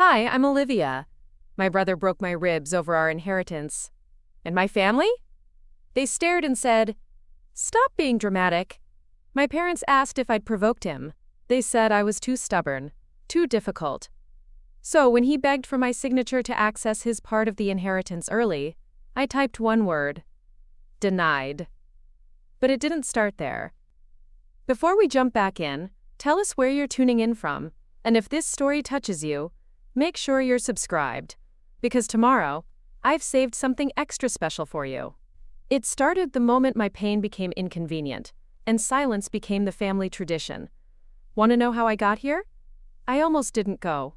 Hi, I'm Olivia. My brother broke my ribs over our inheritance. And my family? They stared and said, "Stop being dramatic." My parents asked if I'd provoked him. They said I was too stubborn, too difficult. So when he begged for my signature to access his part of the inheritance early, I typed one word: denied. But it didn't start there. Before we jump back in, tell us where you're tuning in from, and if this story touches you, make sure you're subscribed, because tomorrow, I've saved something extra special for you. It started the moment my pain became inconvenient, and silence became the family tradition. Want to know how I got here? I almost didn't go.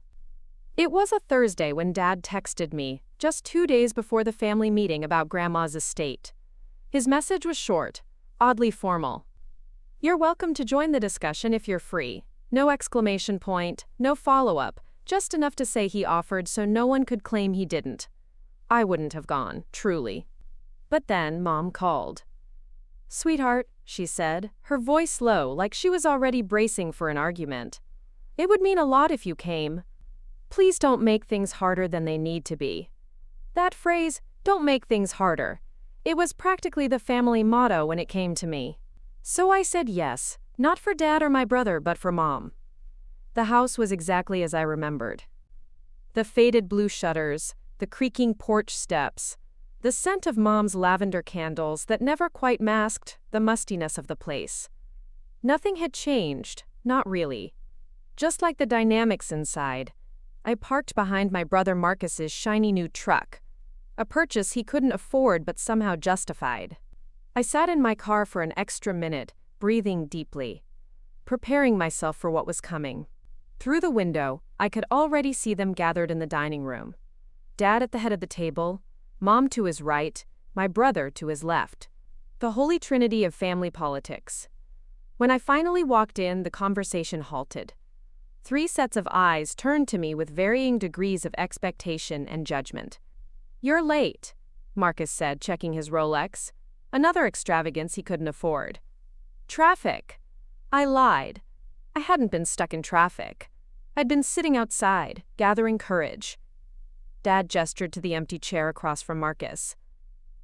It was a Thursday when Dad texted me, just 2 days before the family meeting about Grandma's estate. His message was short, oddly formal. "You're welcome to join the discussion if you're free." No exclamation point, no follow-up, just enough to say he offered so no one could claim he didn't. I wouldn't have gone, truly. But then Mom called. "Sweetheart," she said, her voice low, like she was already bracing for an argument. "It would mean a lot if you came. Please don't make things harder than they need to be." That phrase, "don't make things harder," it was practically the family motto when it came to me. So I said yes, not for Dad or my brother, but for Mom. The house was exactly as I remembered. The faded blue shutters, the creaking porch steps, the scent of Mom's lavender candles that never quite masked the mustiness of the place. Nothing had changed, not really. Just like the dynamics inside, I parked behind my brother Marcus's shiny new truck, a purchase he couldn't afford but somehow justified. I sat in my car for an extra minute, breathing deeply, preparing myself for what was coming. Through the window, I could already see them gathered in the dining room. Dad at the head of the table, Mom to his right, my brother to his left. The holy trinity of family politics. When I finally walked in, the conversation halted. 3 sets of eyes turned to me with varying degrees of expectation and judgment. "You're late," Marcus said, checking his Rolex, another extravagance he couldn't afford. "Traffic." I lied. I hadn't been stuck in traffic. I'd been sitting outside, gathering courage. Dad gestured to the empty chair across from Marcus.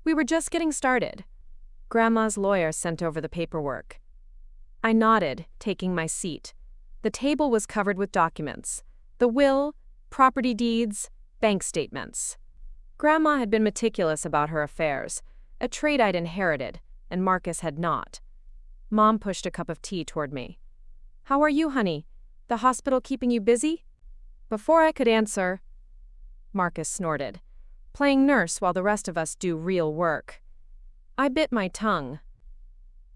"We were just getting started. Grandma's lawyer sent over the paperwork." I nodded, taking my seat. The table was covered with documents: the will, property deeds, bank statements. Grandma had been meticulous about her affairs, a trait I'd inherited, and Marcus had not. Mom pushed a cup of tea toward me. "How are you, honey? The hospital keeping you busy?" Before I could answer, Marcus snorted, playing nurse while the rest of us do real work. I bit my tongue.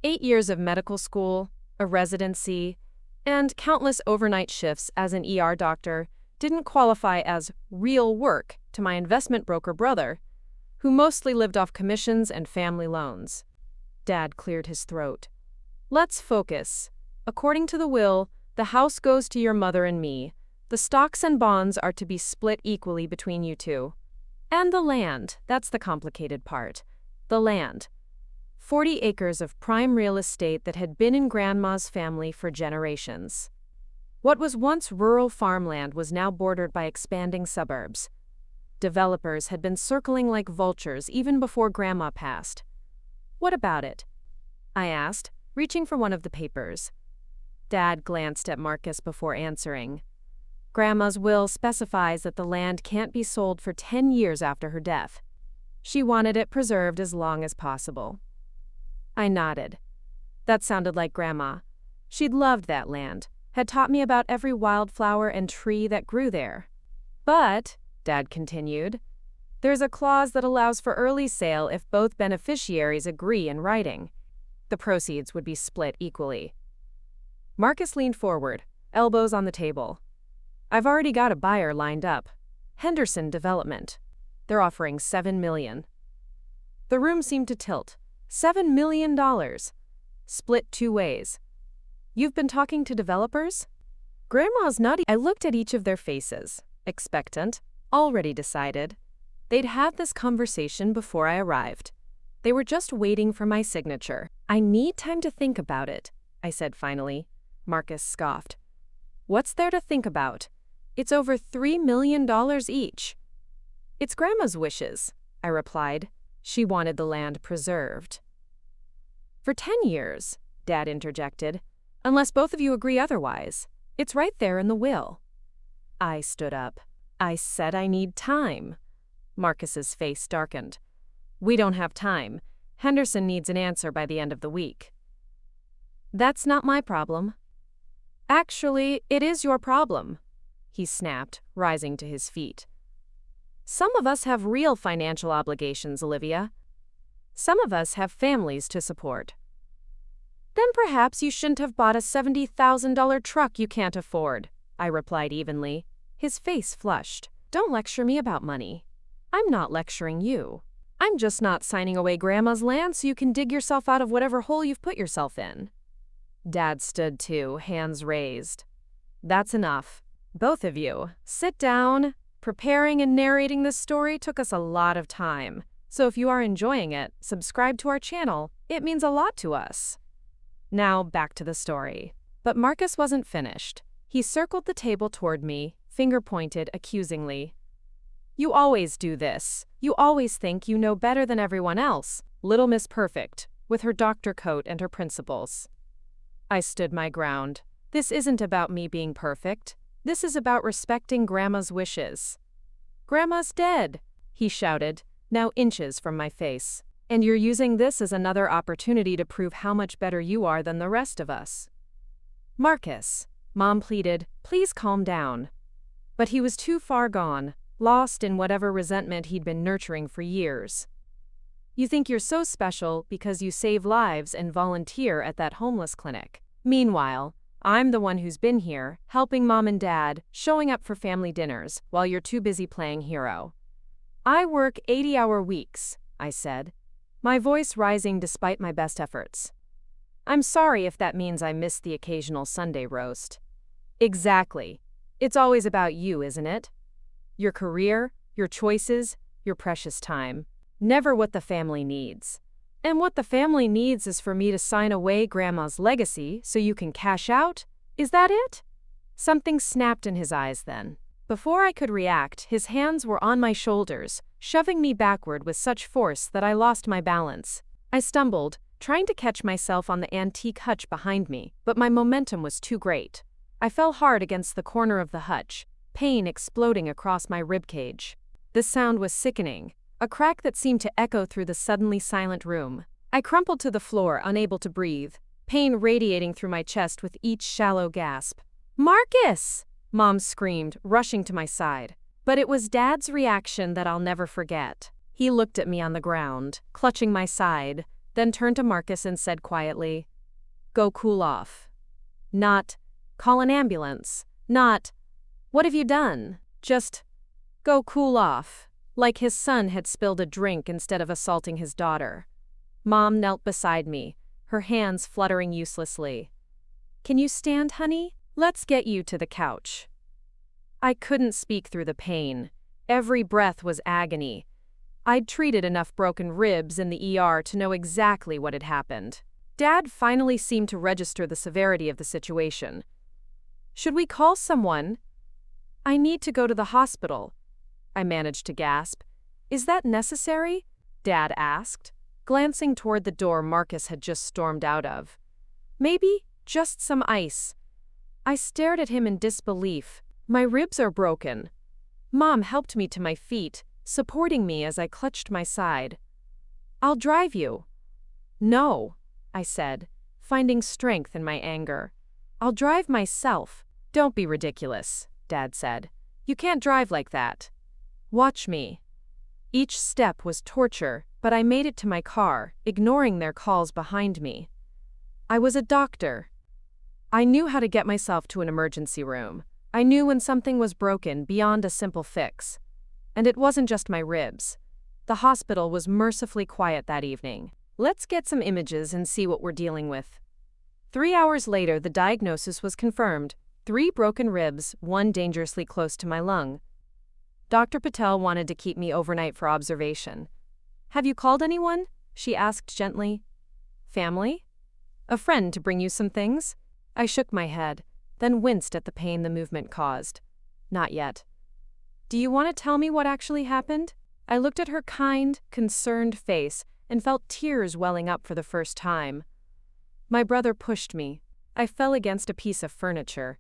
8 years of medical school, a residency, and countless overnight shifts as an ER doctor didn't qualify as real work to my investment broker brother, who mostly lived off commissions and family loans. Dad cleared his throat. "Let's focus. According to the will, the house goes to your mother and me. The stocks and bonds are to be split equally between you two. And the land, that's the complicated part. The land. 40 acres of prime real estate that had been in Grandma's family for generations. What was once rural farmland was now bordered by expanding suburbs. Developers had been circling like vultures even before Grandma passed. What about it?" I asked, reaching for one of the papers. Dad glanced at Marcus before answering. "Grandma's will specifies that the land can't be sold for 10 years after her death. She wanted it preserved as long as possible." I nodded. That sounded like Grandma. She'd loved that land, had taught me about every wildflower and tree that grew there. "But," Dad continued, "there's a clause that allows for early sale if both beneficiaries agree in writing. The proceeds would be split equally." Marcus leaned forward, elbows on the table. "I've already got a buyer lined up. Henderson Development. They're offering $7 million. The room seemed to tilt. $7 million. Split 2 ways. "You've been talking to developers?" Grandma's nutty. I looked at each of their faces, expectant, already decided. They'd had this conversation before I arrived. They were just waiting for my signature. "I need time to think about it," I said finally. Marcus scoffed. "What's there to think about? It's over $3 million each. It's Grandma's wishes, I replied. She wanted the land preserved. For 10 years, Dad interjected, unless both of you agree otherwise. It's right there in the will. I stood up. I said I need time. Marcus's face darkened. We don't have time. Henderson needs an answer by the end of the week. That's not my problem. Actually, it is your problem, he snapped, rising to his feet. Some of us have real financial obligations, Olivia. Some of us have families to support. Then perhaps you shouldn't have bought a $70,000 truck you can't afford, I replied evenly. His face flushed. Don't lecture me about money. I'm not lecturing you. I'm just not signing away Grandma's land so you can dig yourself out of whatever hole you've put yourself in. Dad stood too, hands raised. That's enough. Both of you, sit down. Preparing and narrating this story took us a lot of time. So if you are enjoying it, subscribe to our channel. It means a lot to us. Now back to the story. But Marcus wasn't finished. He circled the table toward me, finger pointed accusingly. You always do this. You always think you know better than everyone else. Little Miss Perfect, with her doctor coat and her principles. I stood my ground. This isn't about me being perfect. This is about respecting Grandma's wishes. Grandma's dead, he shouted, now inches from my face. And you're using this as another opportunity to prove how much better you are than the rest of us. Marcus, Mom pleaded, please calm down. But he was too far gone, lost in whatever resentment he'd been nurturing for years. You think you're so special because you save lives and volunteer at that homeless clinic. Meanwhile, I'm the one who's been here, helping Mom and Dad, showing up for family dinners, while you're too busy playing hero. I work 80-hour weeks, I said, my voice rising despite my best efforts. I'm sorry if that means I miss the occasional Sunday roast. Exactly. It's always about you, isn't it? Your career, your choices, your precious time. Never what the family needs. And what the family needs is for me to sign away Grandma's legacy so you can cash out? Is that it? Something snapped in his eyes then. Before I could react, his hands were on my shoulders, shoving me backward with such force that I lost my balance. I stumbled, trying to catch myself on the antique hutch behind me, but my momentum was too great. I fell hard against the corner of the hutch, pain exploding across my ribcage. The sound was sickening, a crack that seemed to echo through the suddenly silent room. I crumpled to the floor, unable to breathe, pain radiating through my chest with each shallow gasp. Marcus! Mom screamed, rushing to my side. But it was Dad's reaction that I'll never forget. He looked at me on the ground, clutching my side, then turned to Marcus and said quietly, Go cool off. Not, call an ambulance. Not, what have you done? Just, go cool off. Like his son had spilled a drink instead of assaulting his daughter. Mom knelt beside me, her hands fluttering uselessly. Can you stand, honey? Let's get you to the couch. I couldn't speak through the pain. Every breath was agony. I'd treated enough broken ribs in the ER to know exactly what had happened. Dad finally seemed to register the severity of the situation. Should we call someone? I need to go to the hospital, I managed to gasp. Is that necessary? Dad asked, glancing toward the door Marcus had just stormed out of. Maybe just some ice. I stared at him in disbelief. My ribs are broken. Mom helped me to my feet, supporting me as I clutched my side. I'll drive you. No, I said, finding strength in my anger. I'll drive myself. Don't be ridiculous, Dad said. You can't drive like that. Watch me. Each step was torture, but I made it to my car, ignoring their calls behind me. I was a doctor. I knew how to get myself to an emergency room. I knew when something was broken beyond a simple fix. And it wasn't just my ribs. The hospital was mercifully quiet that evening. Let's get some images and see what we're dealing with. 3 hours later, the diagnosis was confirmed. 3 broken ribs, 1 dangerously close to my lung. Dr. Patel wanted to keep me overnight for observation. Have you called anyone? She asked gently. Family? A friend to bring you some things? I shook my head, then winced at the pain the movement caused. Not yet. Do you want to tell me what actually happened? I looked at her kind, concerned face and felt tears welling up for the first time. My brother pushed me. I fell against a piece of furniture.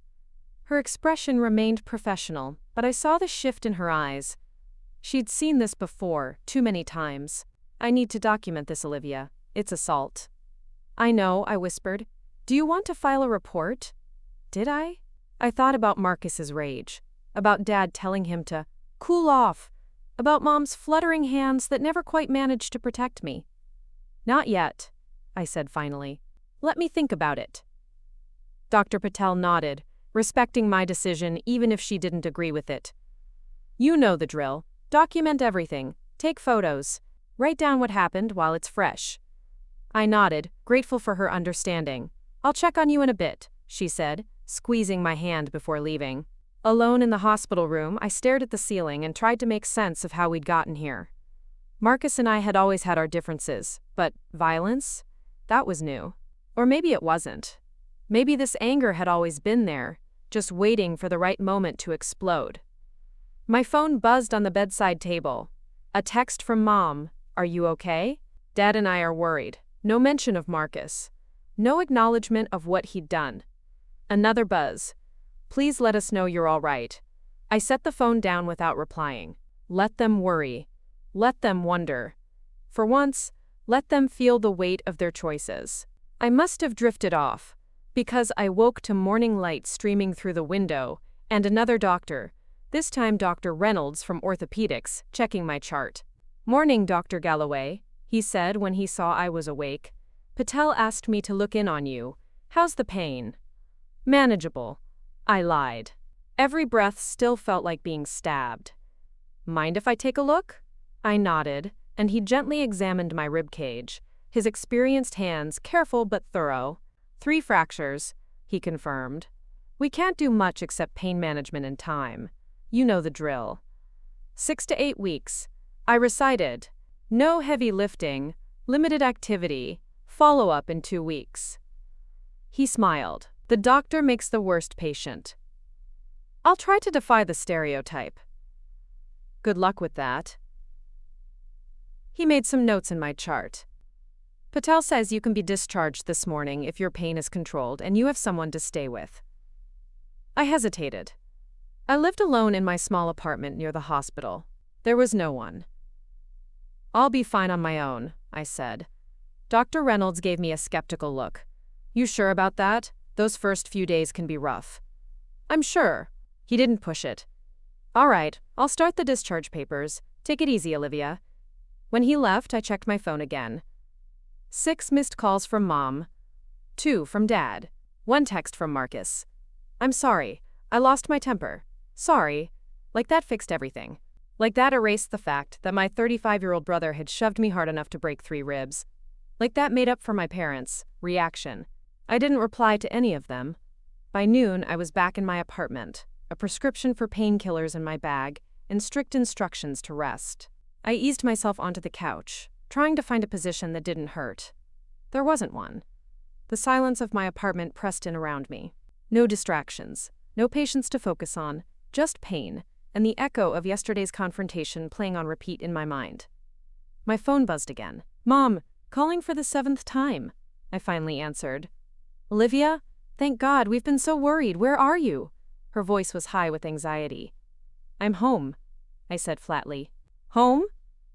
Her expression remained professional, but I saw the shift in her eyes. She'd seen this before, too many times. I need to document this, Olivia. It's assault. I know, I whispered. Do you want to file a report? Did I? I thought about Marcus's rage, about Dad telling him to cool off, about Mom's fluttering hands that never quite managed to protect me. Not yet, I said finally. Let me think about it. Dr. Patel nodded, respecting my decision even if she didn't agree with it. You know the drill. Document everything. Take photos. Write down what happened while it's fresh. I nodded, grateful for her understanding. I'll check on you in a bit, she said, squeezing my hand before leaving. Alone in the hospital room, I stared at the ceiling and tried to make sense of how we'd gotten here. Marcus and I had always had our differences, but violence? That was new. Or maybe it wasn't. Maybe this anger had always been there, just waiting for the right moment to explode. My phone buzzed on the bedside table. A text from Mom. Are you okay? Dad and I are worried. No mention of Marcus. No acknowledgement of what he'd done. Another buzz. Please let us know you're all right. I set the phone down without replying. Let them worry. Let them wonder. For once, let them feel the weight of their choices. I must have drifted off, because I woke to morning light streaming through the window, and another doctor, this time Dr. Reynolds from orthopedics, checking my chart. Morning, Dr. Galloway, he said when he saw I was awake. Patel asked me to look in on you. How's the pain? Manageable. I lied. Every breath still felt like being stabbed. Mind if I take a look? I nodded, and he gently examined my ribcage, his experienced hands careful but thorough. 3 fractures, he confirmed. We can't do much except pain management and time. You know the drill. 6 to 8 weeks. I recited. No heavy lifting, limited activity, follow-up in 2 weeks. He smiled. The doctor makes the worst patient. I'll try to defy the stereotype. Good luck with that. He made some notes in my chart. Patel says you can be discharged this morning if your pain is controlled and you have someone to stay with. I hesitated. I lived alone in my small apartment near the hospital. There was no one. I'll be fine on my own, I said. Dr. Reynolds gave me a skeptical look. You sure about that? Those first few days can be rough. I'm sure. He didn't push it. All right, I'll start the discharge papers. Take it easy, Olivia. When he left, I checked my phone again. 6 missed calls from Mom. 2 from Dad. 1 text from Marcus. I'm sorry. I lost my temper. Sorry. Like that fixed everything. Like that erased the fact that my 35-year-old brother had shoved me hard enough to break 3 ribs. Like that made up for my parents' reaction. I didn't reply to any of them. By noon, I was back in my apartment, a prescription for painkillers in my bag, and strict instructions to rest. I eased myself onto the couch, trying to find a position that didn't hurt. There wasn't one. The silence of my apartment pressed in around me. No distractions, no patients to focus on, just pain, and the echo of yesterday's confrontation playing on repeat in my mind. My phone buzzed again. Mom, calling for the 7th time, I finally answered. Olivia? Thank God, we've been so worried. Where are you? Her voice was high with anxiety. I'm home, I said flatly. Home?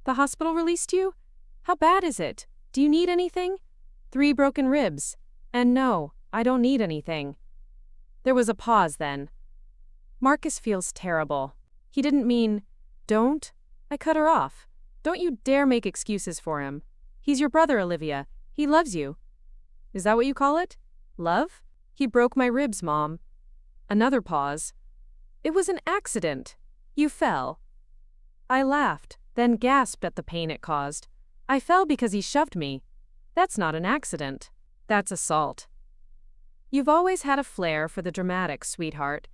The hospital released you? How bad is it? Do you need anything? 3 broken ribs. And no, I don't need anything. There was a pause then. Marcus feels terrible. He didn't mean, don't? I cut her off. Don't you dare make excuses for him. He's your brother, Olivia. He loves you. Is that what you call it? Love? He broke my ribs, Mom. Another pause. It was an accident. You fell. I laughed, then gasped at the pain it caused. I fell because he shoved me. That's not an accident. That's assault. You've always had a flair for the dramatic, sweetheart.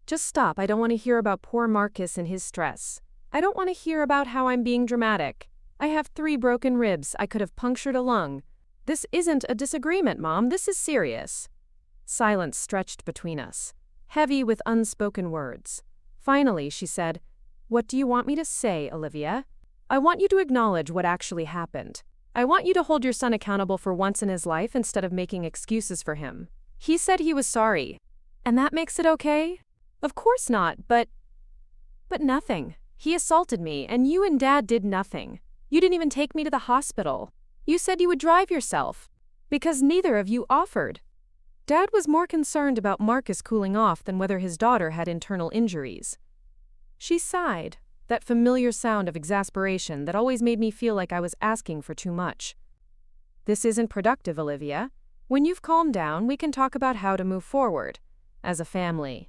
Just stop. I don't want to hear about poor Marcus and his stress. I don't want to hear about how I'm being dramatic. I have 3 broken ribs. I could have punctured a lung. This isn't a disagreement, Mom. This is serious. Silence stretched between us, heavy with unspoken words. Finally, she said, "What do you want me to say, Olivia? I want you to acknowledge what actually happened. I want you to hold your son accountable for once in his life instead of making excuses for him. He said he was sorry. And that makes it okay?" "Of course not, but nothing. He assaulted me, and you and Dad did nothing. You didn't even take me to the hospital. You said you would drive yourself. Because neither of you offered." Dad was more concerned about Marcus cooling off than whether his daughter had internal injuries. She sighed, that familiar sound of exasperation that always made me feel like I was asking for too much. "This isn't productive, Olivia. When you've calmed down, we can talk about how to move forward, as a family."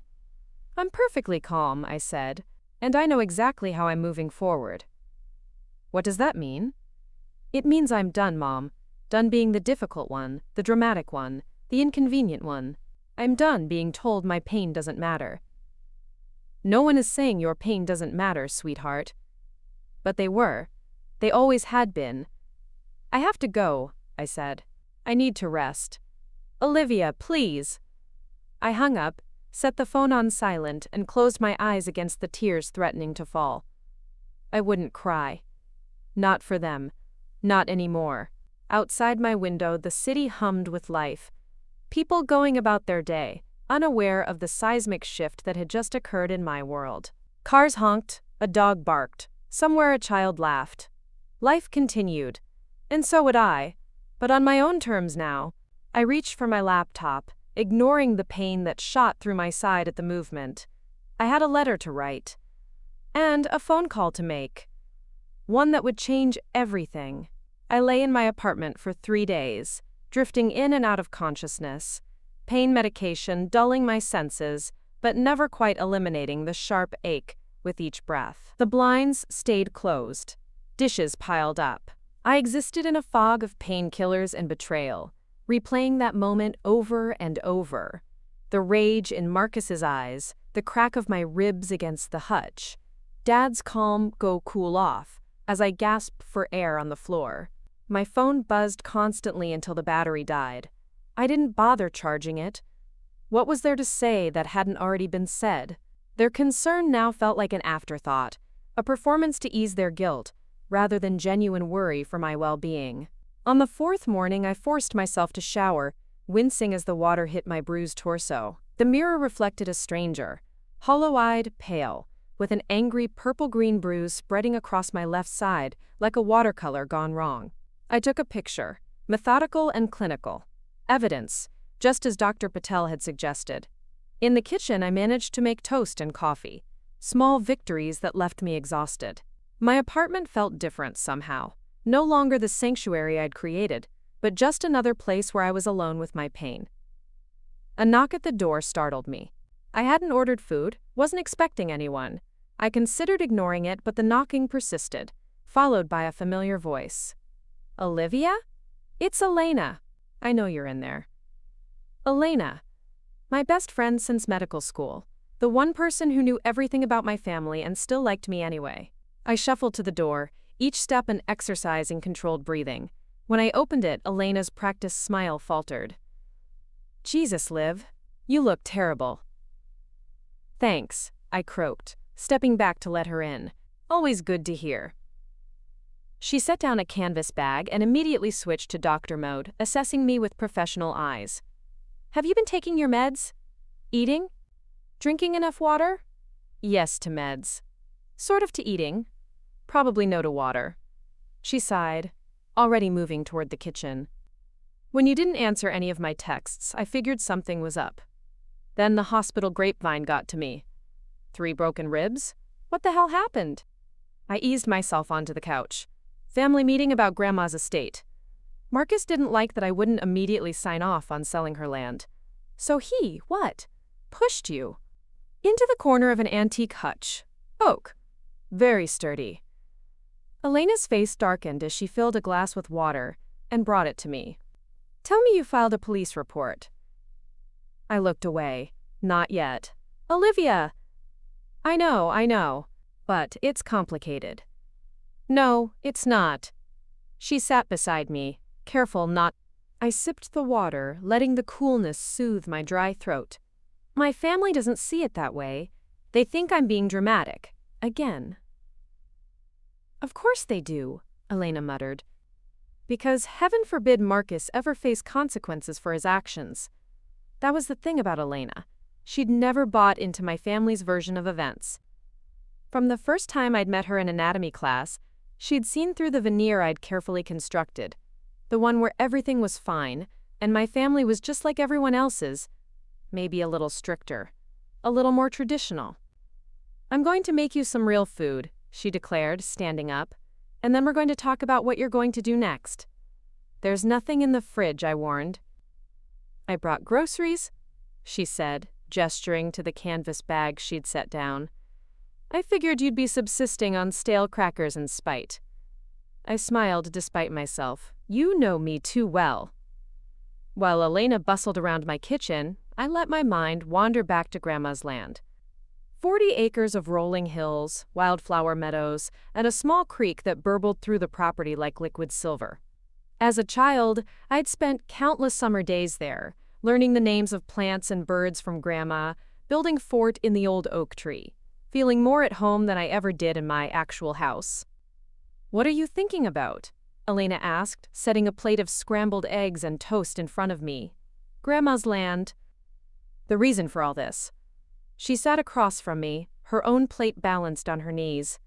"I'm perfectly calm," I said, "and I know exactly how I'm moving forward." "What does that mean?" "It means I'm done, Mom. Done being the difficult one, the dramatic one, the inconvenient one. I'm done being told my pain doesn't matter." "No one is saying your pain doesn't matter, sweetheart." "But they were. They always had been." "I have to go," I said. "I need to rest." "Olivia, please." I hung up, set the phone on silent, and closed my eyes against the tears threatening to fall. I wouldn't cry. Not for them. Not anymore. Outside my window, the city hummed with life. People going about their day, unaware of the seismic shift that had just occurred in my world. Cars honked, a dog barked, somewhere a child laughed. Life continued. And so would I, but on my own terms now. I reached for my laptop, ignoring the pain that shot through my side at the movement. I had a letter to write. And a phone call to make. One that would change everything. I lay in my apartment for 3 days, drifting in and out of consciousness. Pain medication dulling my senses, but never quite eliminating the sharp ache with each breath. The blinds stayed closed. Dishes piled up. I existed in a fog of painkillers and betrayal, replaying that moment over and over. The rage in Marcus's eyes, the crack of my ribs against the hutch. Dad's calm "go cool off" as I gasped for air on the floor. My phone buzzed constantly until the battery died. I didn't bother charging it. What was there to say that hadn't already been said? Their concern now felt like an afterthought, a performance to ease their guilt, rather than genuine worry for my well-being. On the 4th morning, I forced myself to shower, wincing as the water hit my bruised torso. The mirror reflected a stranger, hollow-eyed, pale, with an angry purple-green bruise spreading across my left side like a watercolor gone wrong. I took a picture, methodical and clinical. Evidence, just as Dr. Patel had suggested. In the kitchen, I managed to make toast and coffee, small victories that left me exhausted. My apartment felt different somehow, no longer the sanctuary I'd created, but just another place where I was alone with my pain. A knock at the door startled me. I hadn't ordered food, wasn't expecting anyone. I considered ignoring it, but the knocking persisted, followed by a familiar voice. "Olivia? It's Elena. I know you're in there." Elena. My best friend since medical school. The one person who knew everything about my family and still liked me anyway. I shuffled to the door, each step an exercise in controlled breathing. When I opened it, Elena's practiced smile faltered. "Jesus, Liv. You look terrible." "Thanks," I croaked, stepping back to let her in. "Always good to hear." She set down a canvas bag and immediately switched to doctor mode, assessing me with professional eyes. "Have you been taking your meds? Eating? Drinking enough water?" "Yes to meds. Sort of to eating. Probably no to water." She sighed, already moving toward the kitchen. "When you didn't answer any of my texts, I figured something was up. Then the hospital grapevine got to me. 3 broken ribs? What the hell happened?" I eased myself onto the couch. "Family meeting about Grandma's estate. Marcus didn't like that I wouldn't immediately sign off on selling her land. So he, what? Pushed you into the corner of an antique hutch. Oak. Very sturdy." Elena's face darkened as she filled a glass with water and brought it to me. "Tell me you filed a police report." I looked away. "Not yet." "Olivia!" I know, but it's complicated." "No, it's not." She sat beside me, careful not. I sipped the water, letting the coolness soothe my dry throat. "My family doesn't see it that way. They think I'm being dramatic. Again. Of course they do, Elena muttered. Because heaven forbid Marcus ever face consequences for his actions. That was the thing about Elena. She'd never bought into my family's version of events. From the first time I'd met her in anatomy class, she'd seen through the veneer I'd carefully constructed, the one where everything was fine, and my family was just like everyone else's, maybe a little stricter, a little more traditional. I'm going to make you some real food, she declared, standing up, and then we're going to talk about what you're going to do next. There's nothing in the fridge, I warned. I brought groceries, she said, gesturing to the canvas bag she'd set down. I figured you'd be subsisting on stale crackers and spite. I smiled despite myself. You know me too well. While Elena bustled around my kitchen, I let my mind wander back to Grandma's land. 40 acres of rolling hills, wildflower meadows, and a small creek that burbled through the property like liquid silver. As a child, I'd spent countless summer days there, learning the names of plants and birds from Grandma, building fort in the old oak tree, feeling more at home than I ever did in my actual house. What are you thinking about? Elena asked, setting a plate of scrambled eggs and toast in front of me. Grandma's land. The reason for all this. She sat across from me, her own plate balanced on her knees.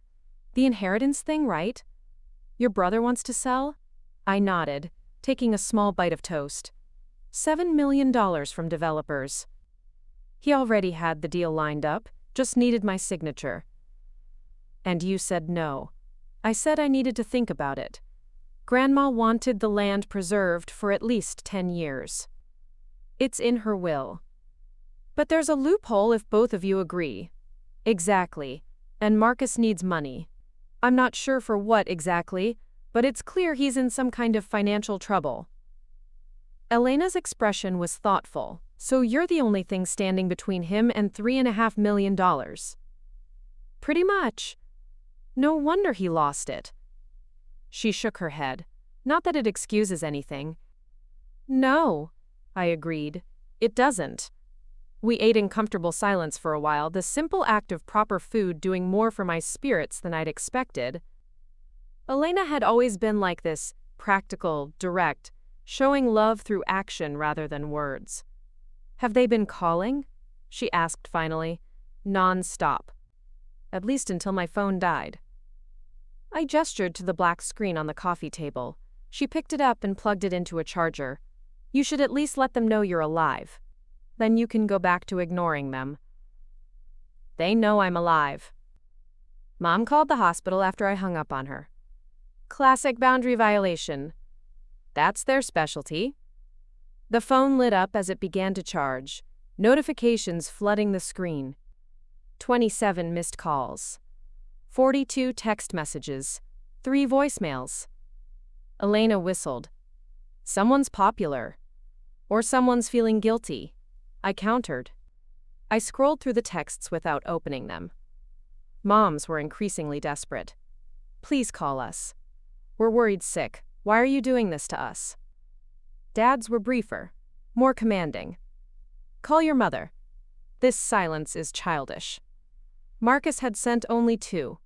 The inheritance thing, right? Your brother wants to sell? I nodded, taking a small bite of toast. $7 million from developers. He already had the deal lined up, just needed my signature. And you said no. I said I needed to think about it. Grandma wanted the land preserved for at least 10 years. It's in her will. But there's a loophole if both of you agree. Exactly. And Marcus needs money. I'm not sure for what exactly, but it's clear he's in some kind of financial trouble. Elena's expression was thoughtful. So you're the only thing standing between him and $3.5 million. Pretty much. No wonder he lost it. She shook her head. Not that it excuses anything. No, I agreed. It doesn't. We ate in comfortable silence for a while, the simple act of proper food doing more for my spirits than I'd expected. Elena had always been like this, practical, direct, showing love through action rather than words. Have they been calling? She asked finally. Non-stop. At least until my phone died. I gestured to the black screen on the coffee table. She picked it up and plugged it into a charger. You should at least let them know you're alive. Then you can go back to ignoring them. They know I'm alive. Mom called the hospital after I hung up on her. Classic boundary violation. That's their specialty. The phone lit up as it began to charge, notifications flooding the screen. 27 missed calls. 42 text messages. 3 voicemails. Elena whistled. Someone's popular. Or someone's feeling guilty. I countered. I scrolled through the texts without opening them. Moms were increasingly desperate. Please call us. We're worried sick. Why are you doing this to us? Dads were briefer, more commanding. Call your mother. This silence is childish. Marcus had sent only 2.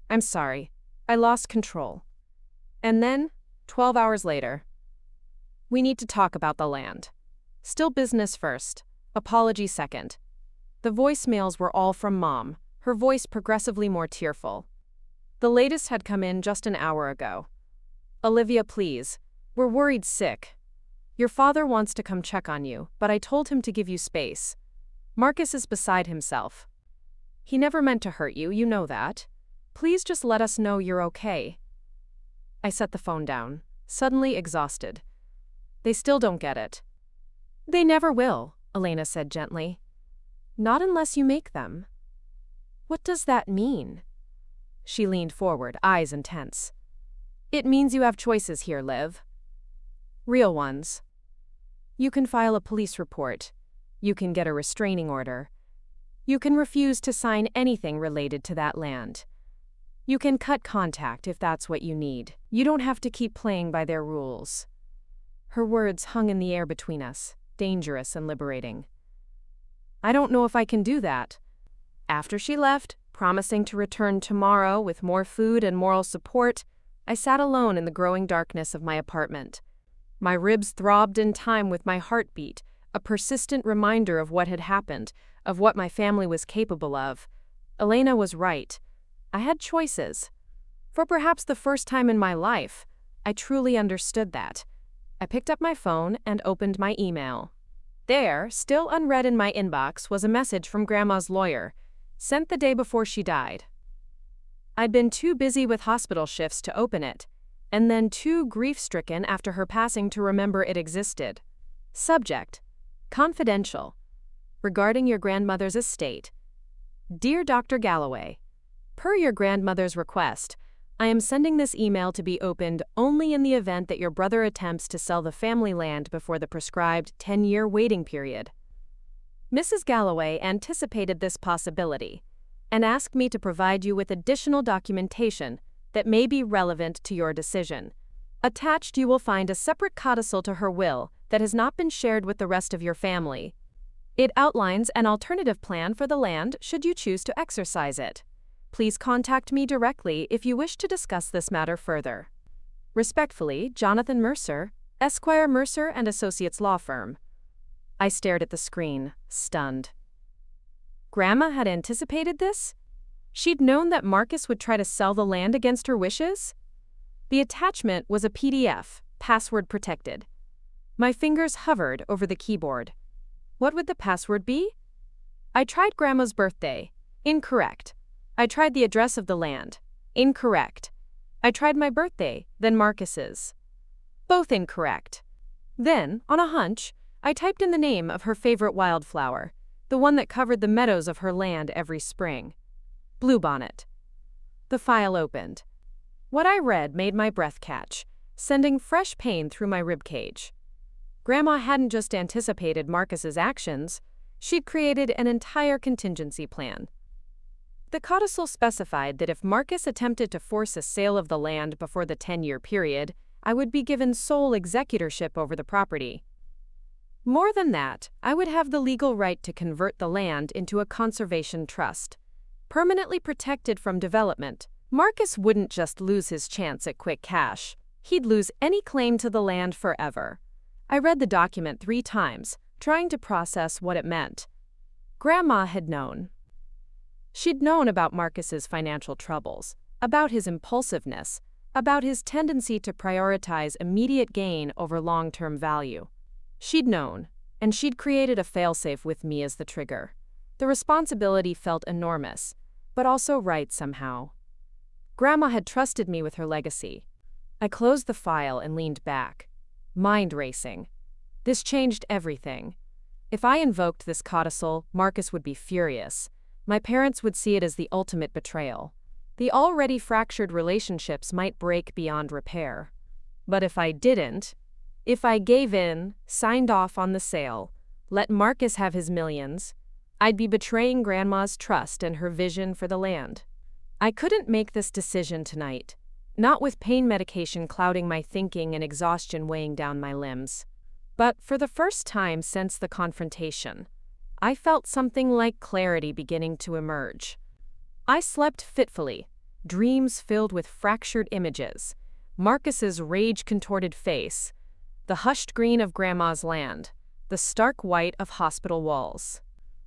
I'm sorry. I lost control. And then, 12 hours later. We need to talk about the land. Still business first, apology second. The voicemails were all from Mom, her voice progressively more tearful. The latest had come in just an hour ago. Olivia, please. We're worried sick. Your father wants to come check on you, but I told him to give you space. Marcus is beside himself. He never meant to hurt you, you know that. Please just let us know you're okay. I set the phone down, suddenly exhausted. They still don't get it. They never will, Elena said gently. Not unless you make them. What does that mean? She leaned forward, eyes intense. It means you have choices here, Liv. Real ones. You can file a police report. You can get a restraining order. You can refuse to sign anything related to that land. You can cut contact if that's what you need. You don't have to keep playing by their rules. Her words hung in the air between us, dangerous and liberating. I don't know if I can do that. After she left, promising to return tomorrow with more food and moral support, I sat alone in the growing darkness of my apartment. My ribs throbbed in time with my heartbeat, a persistent reminder of what had happened, of what my family was capable of. Elena was right. I had choices. For perhaps the first time in my life, I truly understood that. I picked up my phone and opened my email. There, still unread in my inbox, was a message from Grandma's lawyer, sent the day before she died. I'd been too busy with hospital shifts to open it, and then too grief-stricken after her passing to remember it existed. Subject: confidential. Regarding your grandmother's estate. Dear Dr. Galloway, per your grandmother's request, I am sending this email to be opened only in the event that your brother attempts to sell the family land before the prescribed 10-year waiting period. Mrs. Galloway anticipated this possibility and asked me to provide you with additional documentation that may be relevant to your decision. Attached, you will find a separate codicil to her will that has not been shared with the rest of your family. It outlines an alternative plan for the land should you choose to exercise it. Please contact me directly if you wish to discuss this matter further. Respectfully, Jonathan Mercer, Esquire Mercer and Associates Law Firm. I stared at the screen, stunned. Grandma had anticipated this? She'd known that Marcus would try to sell the land against her wishes? The attachment was a PDF, password protected. My fingers hovered over the keyboard. What would the password be? I tried Grandma's birthday. Incorrect. I tried the address of the land. Incorrect. I tried my birthday, then Marcus's. Both incorrect. Then, on a hunch, I typed in the name of her favorite wildflower, the one that covered the meadows of her land every spring. Bluebonnet. The file opened. What I read made my breath catch, sending fresh pain through my ribcage. Grandma hadn't just anticipated Marcus's actions, she'd created an entire contingency plan. The codicil specified that if Marcus attempted to force a sale of the land before the 10-year period, I would be given sole executorship over the property. More than that, I would have the legal right to convert the land into a conservation trust, permanently protected from development. Marcus wouldn't just lose his chance at quick cash, he'd lose any claim to the land forever. I read the document 3 times, trying to process what it meant. Grandma had known. She'd known about Marcus's financial troubles, about his impulsiveness, about his tendency to prioritize immediate gain over long-term value. She'd known, and she'd created a failsafe with me as the trigger. The responsibility felt enormous, but also right somehow. Grandma had trusted me with her legacy. I closed the file and leaned back, mind racing. This changed everything. If I invoked this codicil, Marcus would be furious. My parents would see it as the ultimate betrayal. The already fractured relationships might break beyond repair. But if I didn't, if I gave in, signed off on the sale, let Marcus have his millions, I'd be betraying Grandma's trust and her vision for the land. I couldn't make this decision tonight, not with pain medication clouding my thinking and exhaustion weighing down my limbs. But for the first time since the confrontation, I felt something like clarity beginning to emerge. I slept fitfully, dreams filled with fractured images, Marcus's rage-contorted face, the hushed green of Grandma's land, the stark white of hospital walls.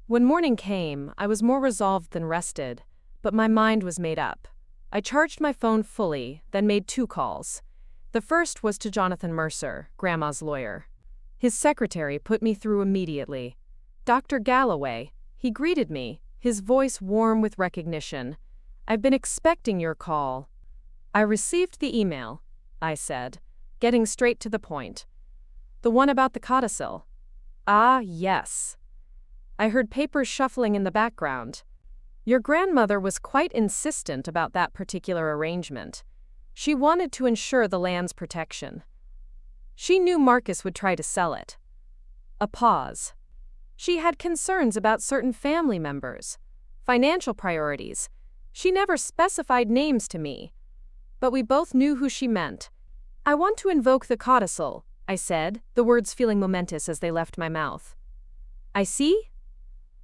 When morning came, I was more resolved than rested, but my mind was made up. I charged my phone fully, then made 2 calls. The first was to Jonathan Mercer, Grandma's lawyer. His secretary put me through immediately. Dr. Galloway, he greeted me, his voice warm with recognition. I've been expecting your call. I received the email, I said, getting straight to the point. The one about the codicil. Ah, yes. I heard papers shuffling in the background. Your grandmother was quite insistent about that particular arrangement. She wanted to ensure the land's protection. She knew Marcus would try to sell it. A pause. She had concerns about certain family members, financial priorities. She never specified names to me, but we both knew who she meant. I want to invoke the codicil, I said, the words feeling momentous as they left my mouth. I see?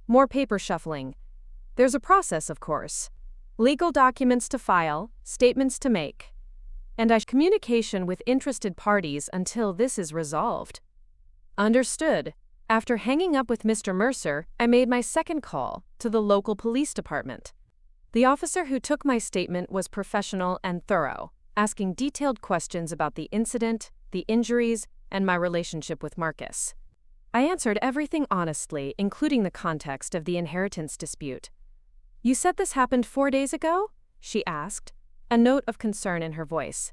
More paper shuffling. There's a process, of course. Legal documents to file, statements to make, and communication with interested parties until this is resolved. Understood. After hanging up with Mr. Mercer, I made my second call to the local police department. The officer who took my statement was professional and thorough, asking detailed questions about the incident, the injuries, and my relationship with Marcus. I answered everything honestly, including the context of the inheritance dispute. "You said this happened 4 days ago?" she asked, a note of concern in her voice.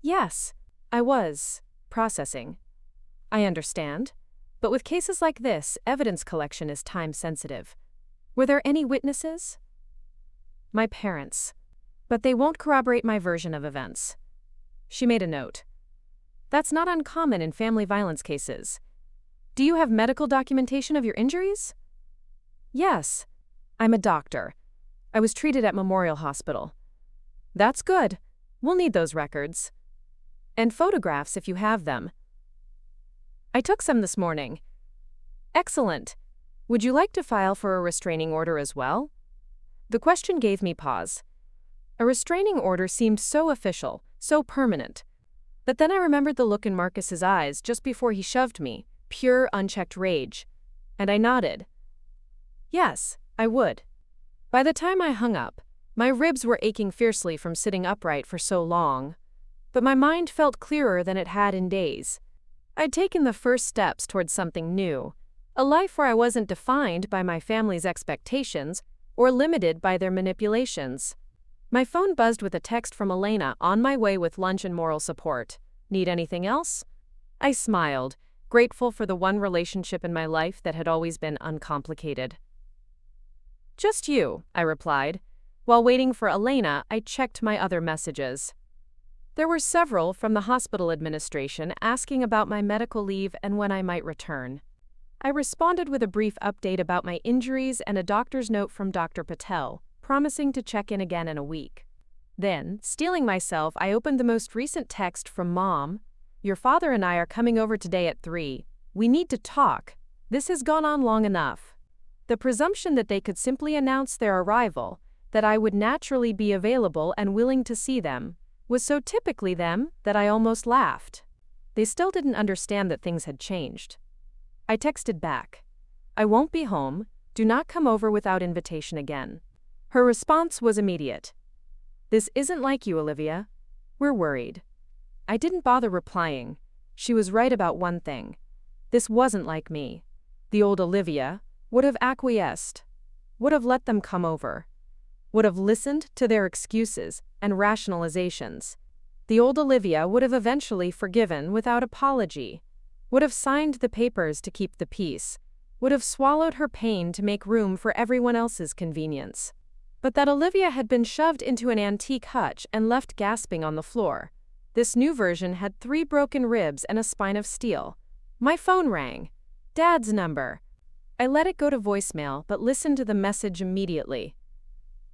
"Yes, I was processing." "I understand. But with cases like this, evidence collection is time-sensitive. Were there any witnesses?" "My parents. But they won't corroborate my version of events." She made a note. "That's not uncommon in family violence cases. Do you have medical documentation of your injuries?" "Yes. I'm a doctor. I was treated at Memorial Hospital." "That's good. We'll need those records. And photographs if you have them." "I took some this morning." "Excellent. Would you like to file for a restraining order as well?" The question gave me pause. A restraining order seemed so official, so permanent. But then I remembered the look in Marcus's eyes just before he shoved me, pure, unchecked rage. And I nodded. Yes, I would. By the time I hung up, my ribs were aching fiercely from sitting upright for so long. But my mind felt clearer than it had in days. I'd taken the first steps towards something new, a life where I wasn't defined by my family's expectations or limited by their manipulations. My phone buzzed with a text from Elena on my way with lunch and moral support. "Need anything else?" I smiled, grateful for the one relationship in my life that had always been uncomplicated. "Just you," I replied. While waiting for Elena, I checked my other messages. There were several from the hospital administration asking about my medical leave and when I might return. I responded with a brief update about my injuries and a doctor's note from Dr. Patel, promising to check in again in a week. Then, steeling myself, I opened the most recent text from Mom. "Your father and I are coming over today at 3. We need to talk. This has gone on long enough." The presumption that they could simply announce their arrival, that I would naturally be available and willing to see them, was so typically them that I almost laughed. They still didn't understand that things had changed. I texted back, "I won't be home. Do not come over without invitation again." Her response was immediate. "This isn't like you, Olivia. We're worried." I didn't bother replying. She was right about one thing. This wasn't like me. The old Olivia would have acquiesced, would have let them come over, would have listened to their excuses and rationalizations. The old Olivia would have eventually forgiven without apology, would have signed the papers to keep the peace, would have swallowed her pain to make room for everyone else's convenience. But that Olivia had been shoved into an antique hutch and left gasping on the floor. This new version had 3 broken ribs and a spine of steel. My phone rang. Dad's number. I let it go to voicemail but listened to the message immediately.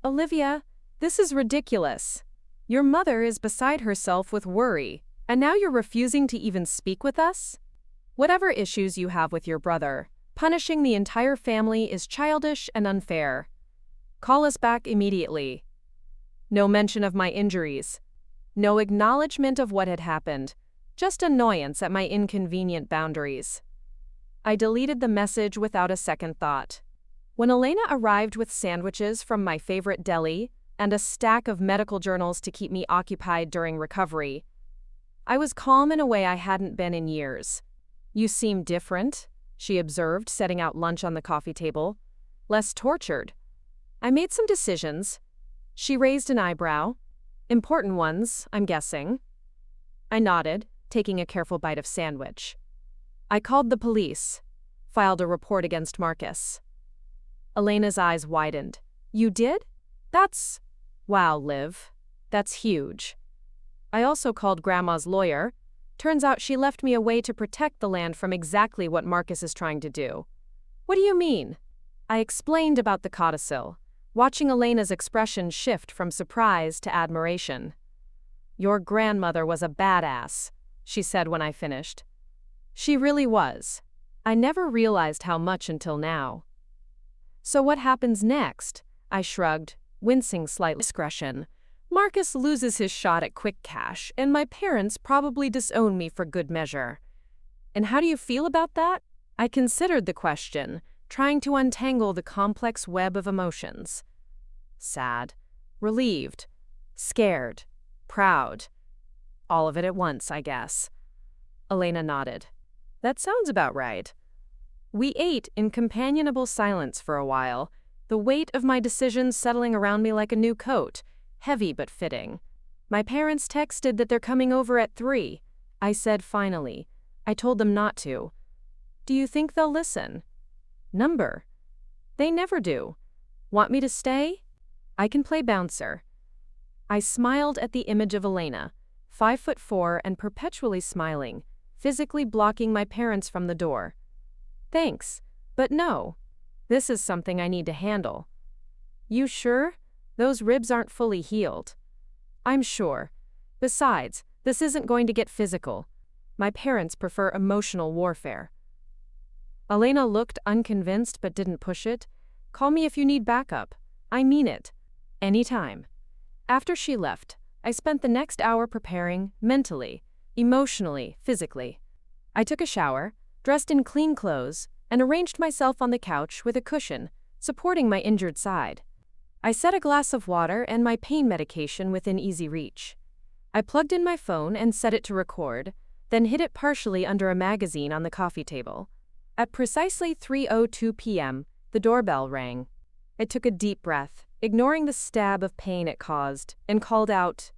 "Olivia, this is ridiculous. Your mother is beside herself with worry, and now you're refusing to even speak with us? Whatever issues you have with your brother, punishing the entire family is childish and unfair. Call us back immediately." No mention of my injuries. No acknowledgement of what had happened. Just annoyance at my inconvenient boundaries. I deleted the message without a second thought. When Elena arrived with sandwiches from my favorite deli and a stack of medical journals to keep me occupied during recovery, I was calm in a way I hadn't been in years. "You seem different," she observed, setting out lunch on the coffee table. "Less tortured." "I made some decisions." She raised an eyebrow. "Important ones, I'm guessing." I nodded, taking a careful bite of sandwich. "I called the police. Filed a report against Marcus." Elena's eyes widened. "You did? Wow, Liv. That's huge." "I also called Grandma's lawyer. Turns out she left me a way to protect the land from exactly what Marcus is trying to do." "What do you mean?" I explained about the codicil, watching Elena's expression shift from surprise to admiration. "Your grandmother was a badass," she said when I finished. She really was. I never realized how much until now. "So what happens next?" I shrugged, wincing slightly. Discretion. Marcus loses his shot at quick cash, and my parents probably disown me for good measure. And how do you feel about that? I considered the question, trying to untangle the complex web of emotions. Sad, relieved, scared, proud. All of it at once, I guess. Elena nodded. That sounds about right. We ate in companionable silence for a while, the weight of my decisions settling around me like a new coat, heavy but fitting. My parents texted that they're coming over at 3. I said finally. I told them not to. Do you think they'll listen? Number. They never do. Want me to stay? I can play bouncer. I smiled at the image of Elena, 5'4" and perpetually smiling, physically blocking my parents from the door. Thanks, but no. This is something I need to handle. You sure? Those ribs aren't fully healed. I'm sure. Besides, this isn't going to get physical. My parents prefer emotional warfare. Elena looked unconvinced but didn't push it. Call me if you need backup. I mean it. Anytime. After she left, I spent the next hour preparing mentally, emotionally, physically. I took a shower, dressed in clean clothes, and arranged myself on the couch with a cushion, supporting my injured side. I set a glass of water and my pain medication within easy reach. I plugged in my phone and set it to record, then hid it partially under a magazine on the coffee table. At precisely 3:02 p.m., the doorbell rang. I took a deep breath, ignoring the stab of pain it caused, and called out,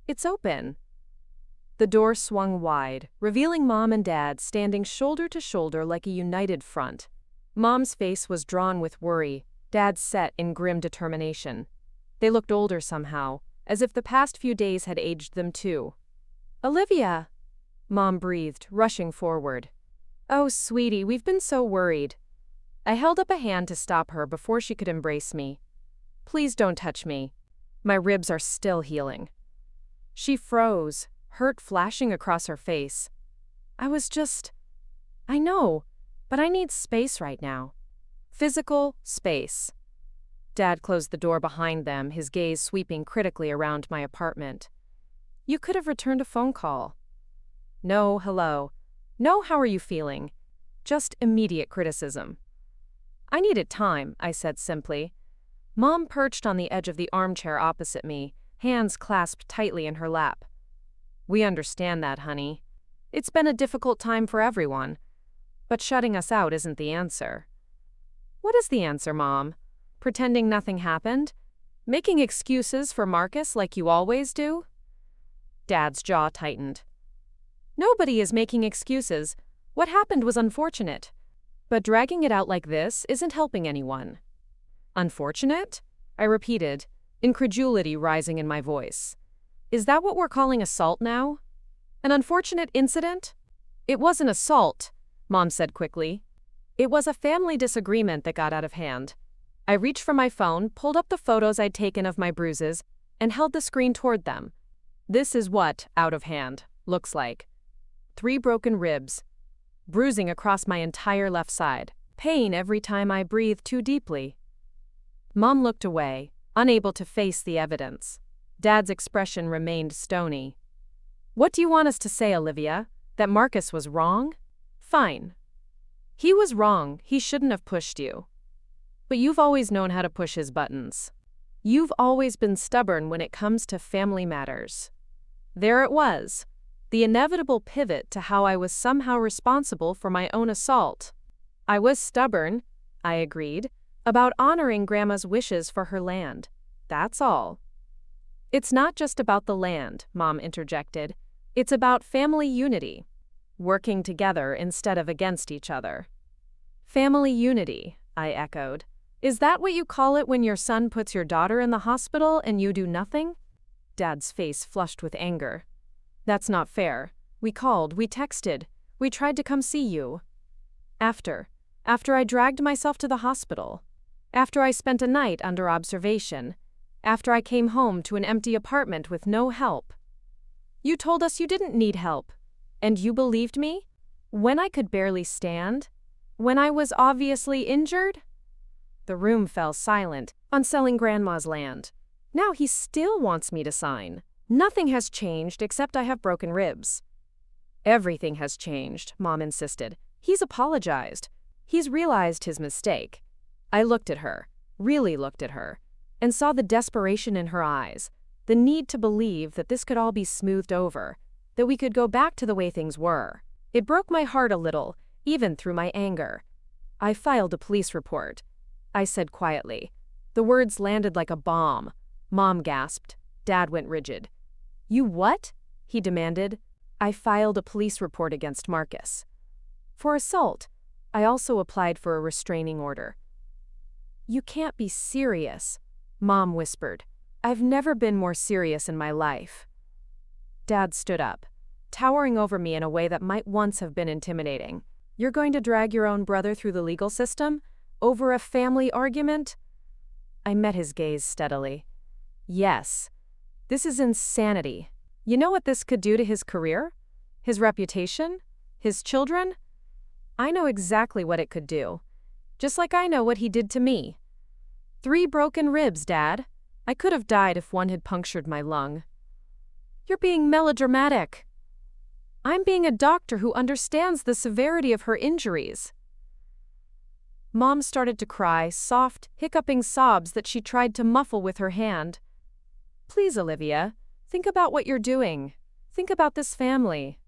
"It's open." The door swung wide, revealing Mom and Dad standing shoulder to shoulder like a united front. Mom's face was drawn with worry, Dad's set in grim determination. They looked older somehow, as if the past few days had aged them too. "Olivia!" Mom breathed, rushing forward. "Oh, sweetie, we've been so worried." I held up a hand to stop her before she could embrace me. "Please don't touch me. My ribs are still healing." She froze, hurt flashing across her face. I know, but I need space right now. Physical space. Dad closed the door behind them, his gaze sweeping critically around my apartment. "You could have returned a phone call." "No, hello. No, how are you feeling?" Just immediate criticism. "I needed time," I said simply. Mom perched on the edge of the armchair opposite me, hands clasped tightly in her lap. "We understand that, honey. It's been a difficult time for everyone. But shutting us out isn't the answer." "What is the answer, Mom? Pretending nothing happened? Making excuses for Marcus like you always do?" Dad's jaw tightened. "Nobody is making excuses. What happened was unfortunate. But dragging it out like this isn't helping anyone." "Unfortunate?" I repeated, incredulity rising in my voice. "Is that what we're calling assault now? An unfortunate incident?" "It wasn't assault," Mom said quickly. "It was a family disagreement that got out of hand." I reached for my phone, pulled up the photos I'd taken of my bruises, and held the screen toward them. This is what out of hand looks like. 3 broken ribs, bruising across my entire left side, pain every time I breathed too deeply. Mom looked away, unable to face the evidence. Dad's expression remained stony. "What do you want us to say, Olivia? That Marcus was wrong? Fine. He was wrong, he shouldn't have pushed you. But you've always known how to push his buttons. You've always been stubborn when it comes to family matters." There it was, the inevitable pivot to how I was somehow responsible for my own assault. I was stubborn, I agreed, about honoring Grandma's wishes for her land. That's all. "It's not just about the land," Mom interjected. "It's about family unity. Working together instead of against each other." "Family unity," I echoed. "Is that what you call it when your son puts your daughter in the hospital and you do nothing?" Dad's face flushed with anger. "That's not fair. We called, we texted, we tried to come see you. After I dragged myself to the hospital. After I spent a night under observation. After I came home to an empty apartment with no help. You told us you didn't need help. And you believed me? When I could barely stand? When I was obviously injured?" The room fell silent. On selling Grandma's land. Now he still wants me to sign. Nothing has changed except I have broken ribs. Everything has changed, Mom insisted. He's apologized. He's realized his mistake. I looked at her, really looked at her, and saw the desperation in her eyes, the need to believe that this could all be smoothed over, that we could go back to the way things were. It broke my heart a little, even through my anger. I filed a police report, I said quietly. The words landed like a bomb. Mom gasped. Dad went rigid. You what? He demanded. I filed a police report against Marcus. For assault. I also applied for a restraining order. You can't be serious, Mom whispered. I've never been more serious in my life. Dad stood up, towering over me in a way that might once have been intimidating. You're going to drag your own brother through the legal system? Over a family argument? I met his gaze steadily. Yes. This is insanity. You know what this could do to his career? His reputation? His children? I know exactly what it could do. Just like I know what he did to me. 3 broken ribs, Dad. I could have died if one had punctured my lung. You're being melodramatic. I'm being a doctor who understands the severity of her injuries. Mom started to cry, soft, hiccuping sobs that she tried to muffle with her hand. Please, Olivia, think about what you're doing. Think about this family.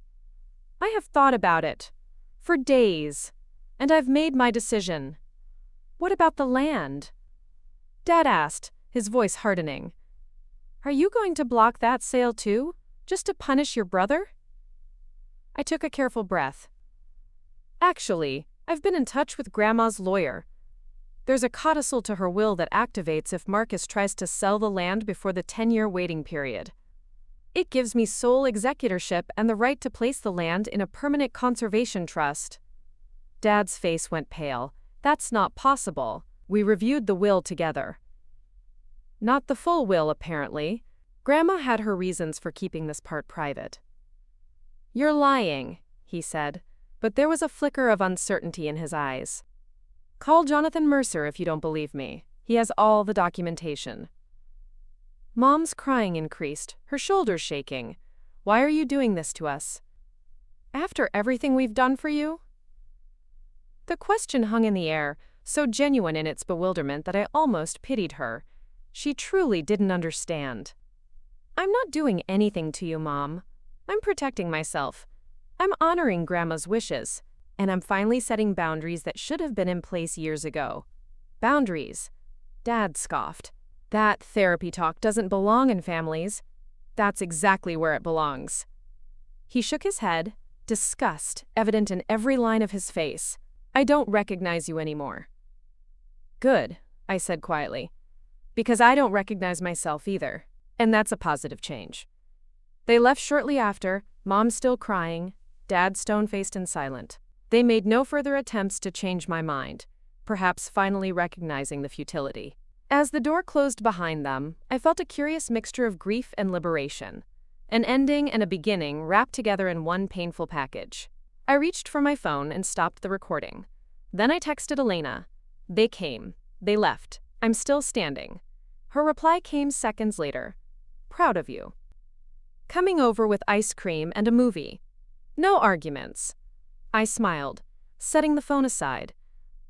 I have thought about it. For days. And I've made my decision. What about the land? Dad asked, his voice hardening. Are you going to block that sale too? Just to punish your brother? I took a careful breath. Actually, I've been in touch with Grandma's lawyer. There's a codicil to her will that activates if Marcus tries to sell the land before the 10-year waiting period. It gives me sole executorship and the right to place the land in a permanent conservation trust. Dad's face went pale. That's not possible. We reviewed the will together. Not the full will, apparently. Grandma had her reasons for keeping this part private. You're lying, he said, but there was a flicker of uncertainty in his eyes. Call Jonathan Mercer if you don't believe me. He has all the documentation. Mom's crying increased, her shoulders shaking. Why are you doing this to us? After everything we've done for you? The question hung in the air, so genuine in its bewilderment that I almost pitied her. She truly didn't understand. I'm not doing anything to you, Mom. I'm protecting myself. I'm honoring Grandma's wishes. And I'm finally setting boundaries that should have been in place years ago. Boundaries. Dad scoffed. That therapy talk doesn't belong in families. That's exactly where it belongs. He shook his head, disgust evident in every line of his face. I don't recognize you anymore. Good, I said quietly. Because I don't recognize myself either. And that's a positive change. They left shortly after, Mom still crying, Dad stone-faced and silent. They made no further attempts to change my mind, perhaps finally recognizing the futility. As the door closed behind them, I felt a curious mixture of grief and liberation. An ending and a beginning wrapped together in one painful package. I reached for my phone and stopped the recording. Then I texted Elena. They came. They left. I'm still standing. Her reply came seconds later. Proud of you. Coming over with ice cream and a movie. No arguments. I smiled, setting the phone aside.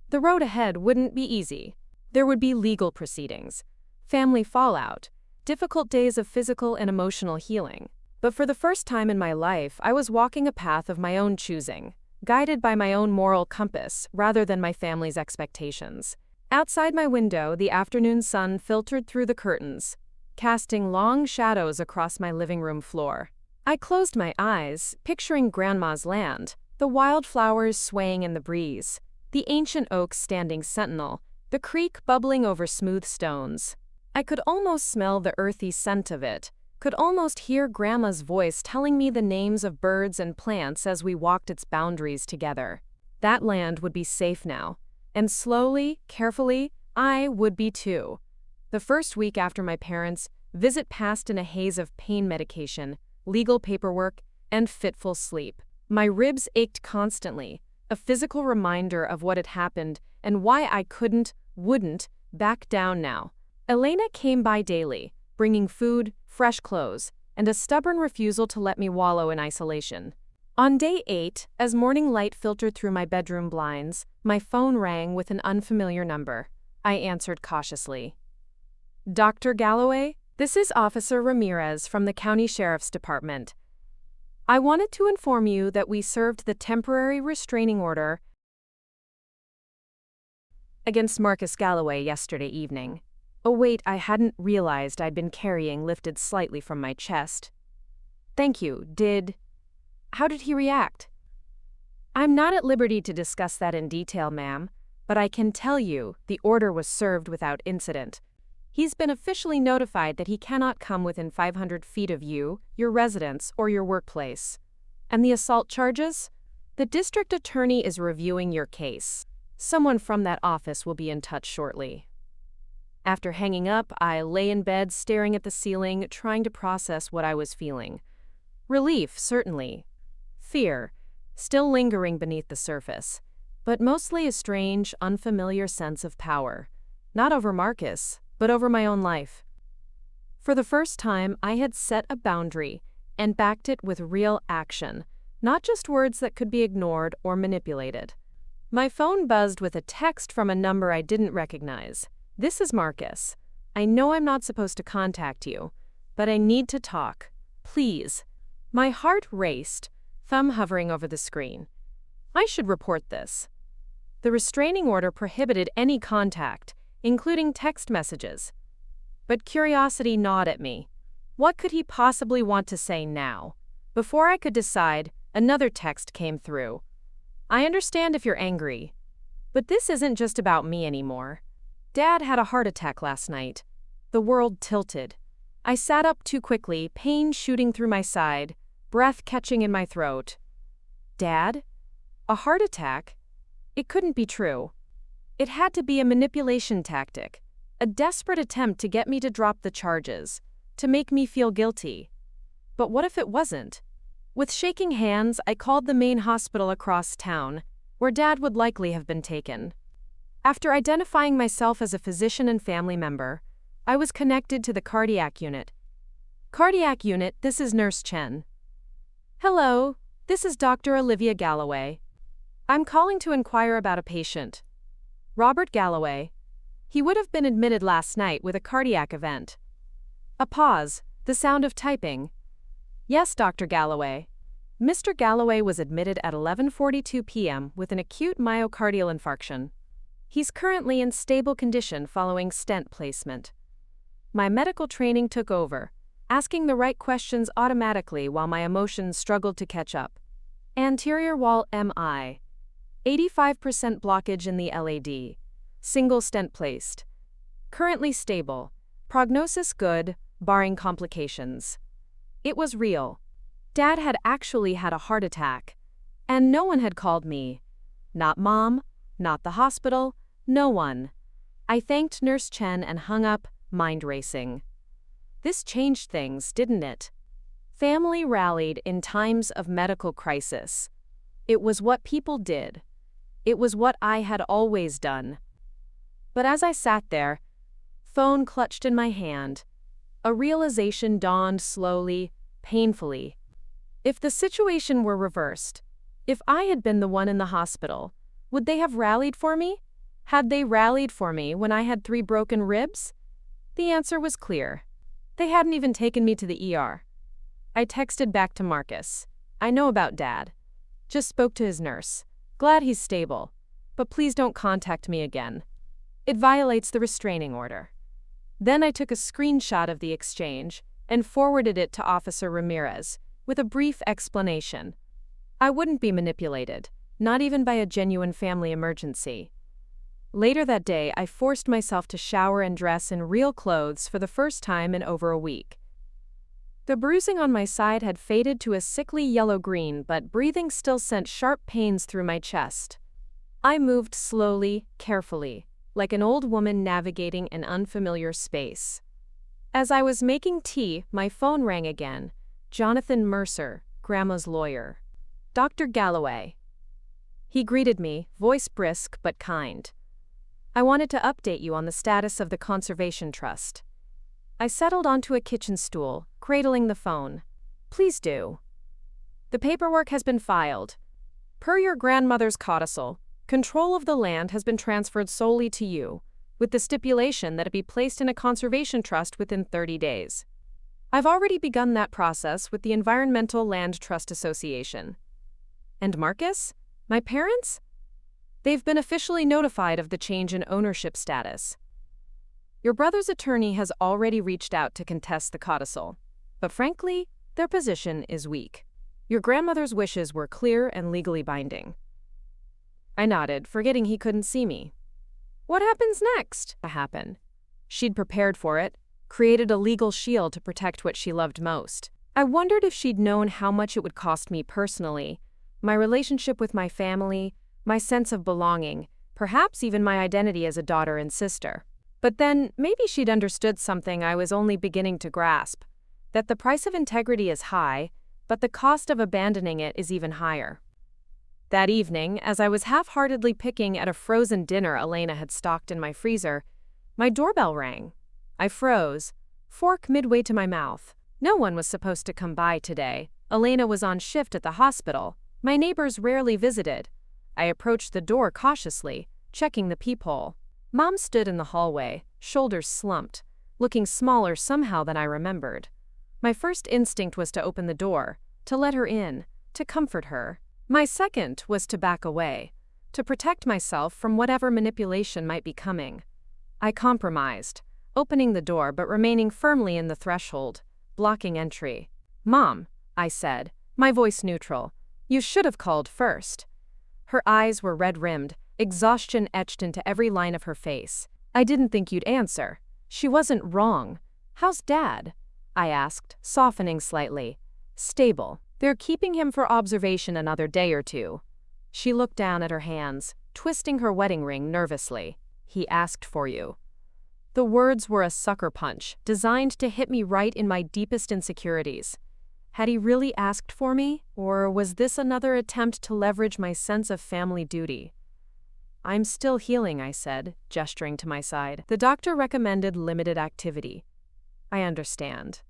The road ahead wouldn't be easy. There would be legal proceedings, family fallout, difficult days of physical and emotional healing. But for the first time in my life, I was walking a path of my own choosing, guided by my own moral compass rather than my family's expectations. Outside my window, the afternoon sun filtered through the curtains, casting long shadows across my living room floor. I closed my eyes, picturing Grandma's land, the wildflowers swaying in the breeze, the ancient oaks standing sentinel, the creek bubbling over smooth stones. I could almost smell the earthy scent of it, could almost hear Grandma's voice telling me the names of birds and plants as we walked its boundaries together. That land would be safe now, and slowly, carefully, I would be too. The first week after my parents' visit passed in a haze of pain medication, legal paperwork, and fitful sleep. My ribs ached constantly, a physical reminder of what had happened and why I couldn't, wouldn't back down now. Elena came by daily, bringing food, fresh clothes, and a stubborn refusal to let me wallow in isolation. On day 8, as morning light filtered through my bedroom blinds, my phone rang with an unfamiliar number. I answered cautiously. "Dr. Galloway, this is Officer Ramirez from the County Sheriff's Department. I wanted to inform you that we served the temporary restraining order against Marcus Galloway yesterday evening." A weight I hadn't realized I'd been carrying lifted slightly from my chest. "Thank you. How did he react?" "I'm not at liberty to discuss that in detail, ma'am, but I can tell you the order was served without incident. He's been officially notified that he cannot come within 500 feet of you, your residence, or your workplace. And the assault charges? The district attorney is reviewing your case. Someone from that office will be in touch shortly." After hanging up, I lay in bed staring at the ceiling, trying to process what I was feeling. Relief, certainly. Fear, still lingering beneath the surface, but mostly a strange, unfamiliar sense of power. Not over Marcus, but over my own life. For the first time, I had set a boundary and backed it with real action, not just words that could be ignored or manipulated. My phone buzzed with a text from a number I didn't recognize. "This is Marcus. I know I'm not supposed to contact you, but I need to talk. Please." My heart raced, thumb hovering over the screen. I should report this. The restraining order prohibited any contact, including text messages. But curiosity gnawed at me. What could he possibly want to say now? Before I could decide, another text came through. "I understand if you're angry, but this isn't just about me anymore. Dad had a heart attack last night." The world tilted. I sat up too quickly, pain shooting through my side, breath catching in my throat. Dad? A heart attack? It couldn't be true. It had to be a manipulation tactic, a desperate attempt to get me to drop the charges, to make me feel guilty. But what if it wasn't? With shaking hands, I called the main hospital across town, where Dad would likely have been taken. After identifying myself as a physician and family member, I was connected to the cardiac unit. "Cardiac unit, this is Nurse Chen." "Hello, this is Dr. Olivia Galloway. I'm calling to inquire about a patient. Robert Galloway. He would have been admitted last night with a cardiac event." A pause, the sound of typing. "Yes, Dr. Galloway. Mr. Galloway was admitted at 11:42 p.m. with an acute myocardial infarction. He's currently in stable condition following stent placement." My medical training took over, asking the right questions automatically while my emotions struggled to catch up. "Anterior wall MI. 85% blockage in the LAD. Single stent placed. Currently stable. Prognosis good, barring complications." It was real. Dad had actually had a heart attack. And no one had called me. Not Mom, not the hospital, no one. I thanked Nurse Chen and hung up, mind racing. This changed things, didn't it? Family rallied in times of medical crisis. It was what people did. It was what I had always done. But as I sat there, phone clutched in my hand, a realization dawned slowly, painfully. If the situation were reversed, if I had been the one in the hospital, would they have rallied for me? Had they rallied for me when I had 3 broken ribs? The answer was clear. They hadn't even taken me to the ER. I texted back to Marcus. "I know about Dad. Just spoke to his nurse. Glad he's stable. But please don't contact me again. It violates the restraining order." Then I took a screenshot of the exchange and forwarded it to Officer Ramirez with a brief explanation. I wouldn't be manipulated, not even by a genuine family emergency. Later that day, I forced myself to shower and dress in real clothes for the first time in over a week. The bruising on my side had faded to a sickly yellow-green, but breathing still sent sharp pains through my chest. I moved slowly, carefully, like an old woman navigating an unfamiliar space. As I was making tea, my phone rang again. Jonathan Mercer, Grandma's lawyer. "Dr. Galloway." He greeted me, voice brisk but kind. I wanted to update you on the status of the Conservation Trust. I settled onto a kitchen stool, cradling the phone. Please do. The paperwork has been filed. Per your grandmother's codicil, control of the land has been transferred solely to you, with the stipulation that it be placed in a conservation trust within 30 days. I've already begun that process with the Environmental Land Trust Association. And Marcus? My parents? They've been officially notified of the change in ownership status. Your brother's attorney has already reached out to contest the codicil, but frankly, their position is weak. Your grandmother's wishes were clear and legally binding. I nodded, forgetting he couldn't see me. What happens next? To happen. She'd prepared for it, created a legal shield to protect what she loved most. I wondered if she'd known how much it would cost me personally, my relationship with my family, my sense of belonging, perhaps even my identity as a daughter and sister. But then, maybe she'd understood something I was only beginning to grasp, that the price of integrity is high, but the cost of abandoning it is even higher. That evening, as I was half-heartedly picking at a frozen dinner Elena had stocked in my freezer, my doorbell rang. I froze, fork midway to my mouth. No one was supposed to come by today. Elena was on shift at the hospital. My neighbors rarely visited. I approached the door cautiously, checking the peephole. Mom stood in the hallway, shoulders slumped, looking smaller somehow than I remembered. My first instinct was to open the door, to let her in, to comfort her. My second was to back away, to protect myself from whatever manipulation might be coming. I compromised, opening the door but remaining firmly in the threshold, blocking entry. "Mom," I said, my voice neutral, "you should have called first." Her eyes were red-rimmed, exhaustion etched into every line of her face. "I didn't think you'd answer." She wasn't wrong. "How's Dad?" I asked, softening slightly. "Stable. They're keeping him for observation another day or two." She looked down at her hands, twisting her wedding ring nervously. "He asked for you." The words were a sucker punch, designed to hit me right in my deepest insecurities. Had he really asked for me, or was this another attempt to leverage my sense of family duty? "I'm still healing," I said, gesturing to my side. "The doctor recommended limited activity." "I understand."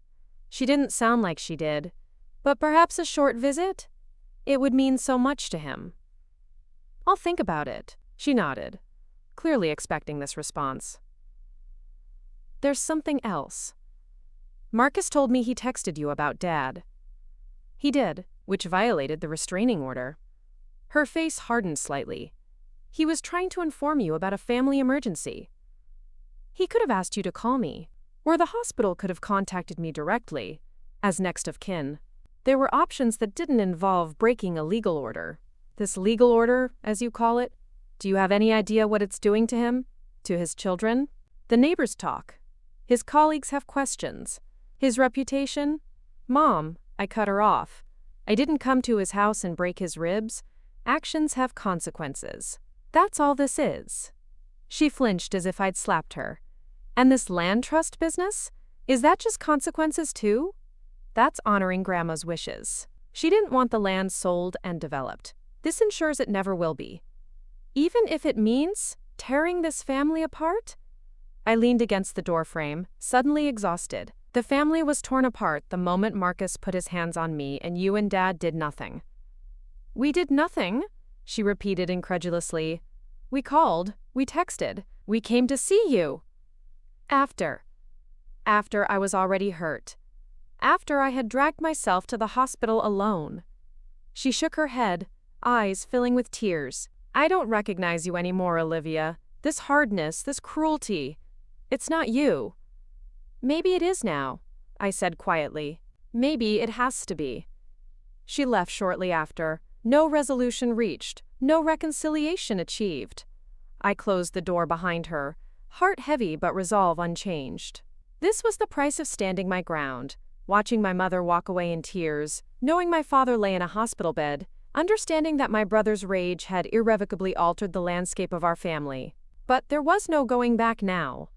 She didn't sound like she did. "But perhaps a short visit? It would mean so much to him." "I'll think about it." She nodded, clearly expecting this response. "There's something else. Marcus told me he texted you about Dad." "He did, which violated the restraining order." Her face hardened slightly. "He was trying to inform you about a family emergency. He could have asked you to call me, or the hospital could have contacted me directly, as next of kin. There were options that didn't involve breaking a legal order. This legal order, as you call it, do you have any idea what it's doing to him? To his children? The neighbors talk. His colleagues have questions. His reputation? Mom," I cut her off. "I didn't come to his house and break his ribs. Actions have consequences. That's all this is." She flinched as if I'd slapped her. "And this land trust business? Is that just consequences too?" "That's honoring Grandma's wishes. She didn't want the land sold and developed. This ensures it never will be. Even if it means tearing this family apart?" I leaned against the doorframe, suddenly exhausted. "The family was torn apart the moment Marcus put his hands on me and you and Dad did nothing." "We did nothing?" she repeated incredulously. "We called, we texted, we came to see you." After I was already hurt. After I had dragged myself to the hospital alone." She shook her head, eyes filling with tears. "I don't recognize you anymore, Olivia. This hardness, this cruelty. It's not you." "Maybe it is now," I said quietly. "Maybe it has to be." She left shortly after. No resolution reached, no reconciliation achieved. I closed the door behind her, heart heavy but resolve unchanged. This was the price of standing my ground, watching my mother walk away in tears, knowing my father lay in a hospital bed, understanding that my brother's rage had irrevocably altered the landscape of our family. But there was no going back now.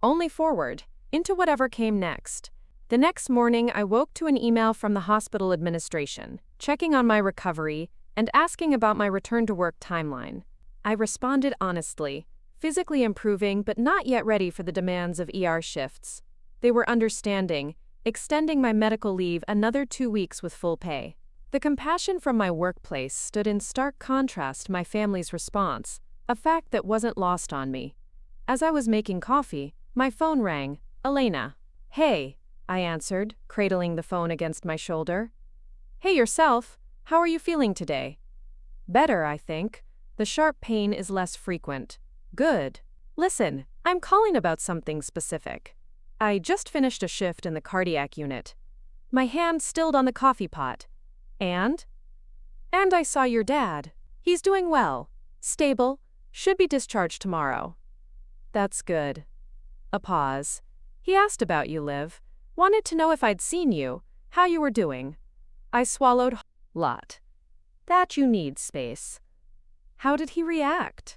Only forward, into whatever came next. The next morning, I woke to an email from the hospital administration, checking on my recovery and asking about my return to work timeline. I responded honestly, physically improving but not yet ready for the demands of ER shifts. They were understanding, extending my medical leave another 2 weeks with full pay. The compassion from my workplace stood in stark contrast to my family's response, a fact that wasn't lost on me. As I was making coffee, my phone rang. "Elena." "Hey," I answered, cradling the phone against my shoulder. "Hey yourself, how are you feeling today?" "Better, I think. The sharp pain is less frequent." "Good. Listen, I'm calling about something specific. I just finished a shift in the cardiac unit." My hand stilled on the coffee pot. And I saw your dad. He's doing well. Stable. Should be discharged tomorrow." "That's good." A pause. "He asked about you, Liv. Wanted to know if I'd seen you, how you were doing." I swallowed. "Lot. That you need space." "How did he react?"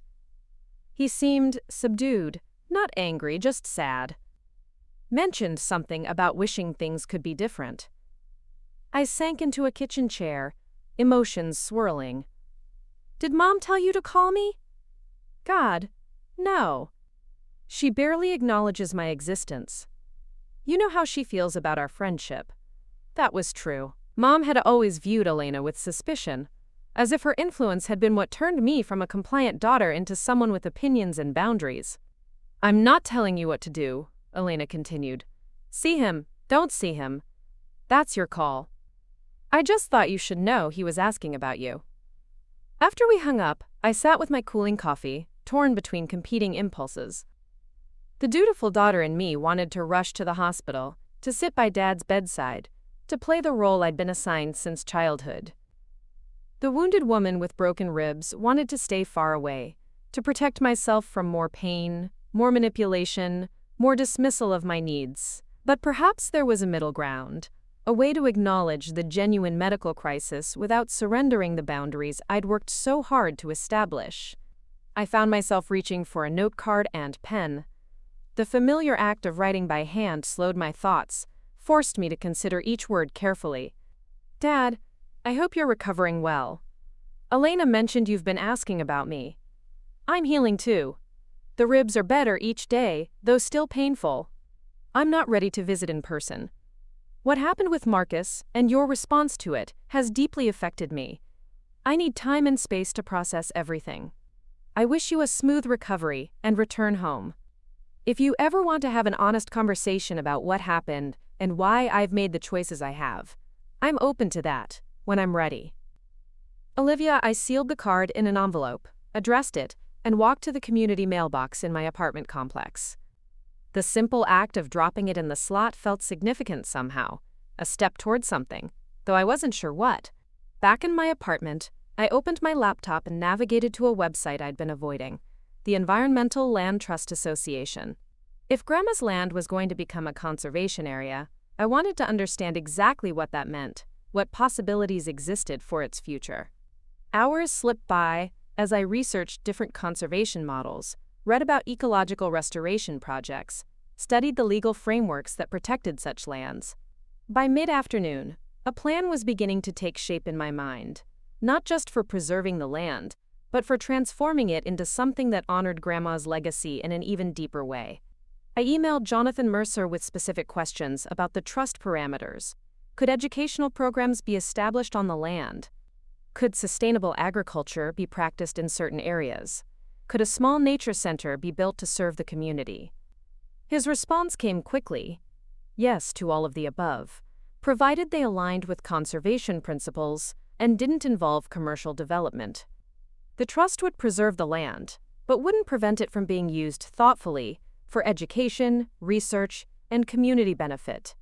"He seemed subdued, not angry, just sad. Mentioned something about wishing things could be different." I sank into a kitchen chair, emotions swirling. "Did Mom tell you to call me?" "God, no. She barely acknowledges my existence. You know how she feels about our friendship." That was true. Mom had always viewed Elena with suspicion, as if her influence had been what turned me from a compliant daughter into someone with opinions and boundaries. "I'm not telling you what to do," Elena continued. "See him, don't see him. That's your call. I just thought you should know he was asking about you." After we hung up, I sat with my cooling coffee, torn between competing impulses. The dutiful daughter in me wanted to rush to the hospital, to sit by Dad's bedside, to play the role I'd been assigned since childhood. The wounded woman with broken ribs wanted to stay far away, to protect myself from more pain, more manipulation, more dismissal of my needs. But perhaps there was a middle ground, a way to acknowledge the genuine medical crisis without surrendering the boundaries I'd worked so hard to establish. I found myself reaching for a note card and pen. The familiar act of writing by hand slowed my thoughts, forced me to consider each word carefully. "Dad, I hope you're recovering well. Elena mentioned you've been asking about me. I'm healing too. The ribs are better each day, though still painful. I'm not ready to visit in person. What happened with Marcus, and your response to it, has deeply affected me. I need time and space to process everything. I wish you a smooth recovery and return home. If you ever want to have an honest conversation about what happened and why I've made the choices I have, I'm open to that, when I'm ready." Olivia, I sealed the card in an envelope, addressed it, and walked to the community mailbox in my apartment complex. The simple act of dropping it in the slot felt significant somehow, a step toward something, though I wasn't sure what. Back in my apartment, I opened my laptop and navigated to a website I'd been avoiding, the Environmental Land Trust Association. If Grandma's land was going to become a conservation area, I wanted to understand exactly what that meant, what possibilities existed for its future. Hours slipped by as I researched different conservation models, read about ecological restoration projects, studied the legal frameworks that protected such lands. By mid-afternoon, a plan was beginning to take shape in my mind, not just for preserving the land, but for transforming it into something that honored Grandma's legacy in an even deeper way. I emailed Jonathan Mercer with specific questions about the trust parameters. Could educational programs be established on the land? Could sustainable agriculture be practiced in certain areas? Could a small nature center be built to serve the community? His response came quickly. Yes to all of the above, provided they aligned with conservation principles and didn't involve commercial development. The trust would preserve the land, but wouldn't prevent it from being used thoughtfully for education, research, and community benefit.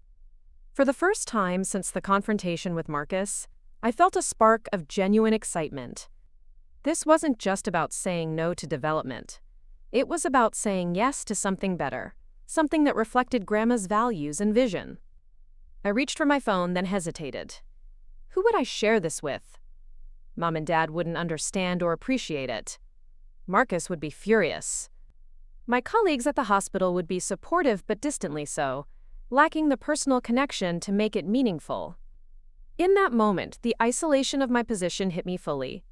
For the first time since the confrontation with Marcus, I felt a spark of genuine excitement. This wasn't just about saying no to development. It was about saying yes to something better, something that reflected Grandma's values and vision. I reached for my phone, then hesitated. Who would I share this with? Mom and Dad wouldn't understand or appreciate it. Marcus would be furious. My colleagues at the hospital would be supportive but distantly so, lacking the personal connection to make it meaningful. In that moment, the isolation of my position hit me fully.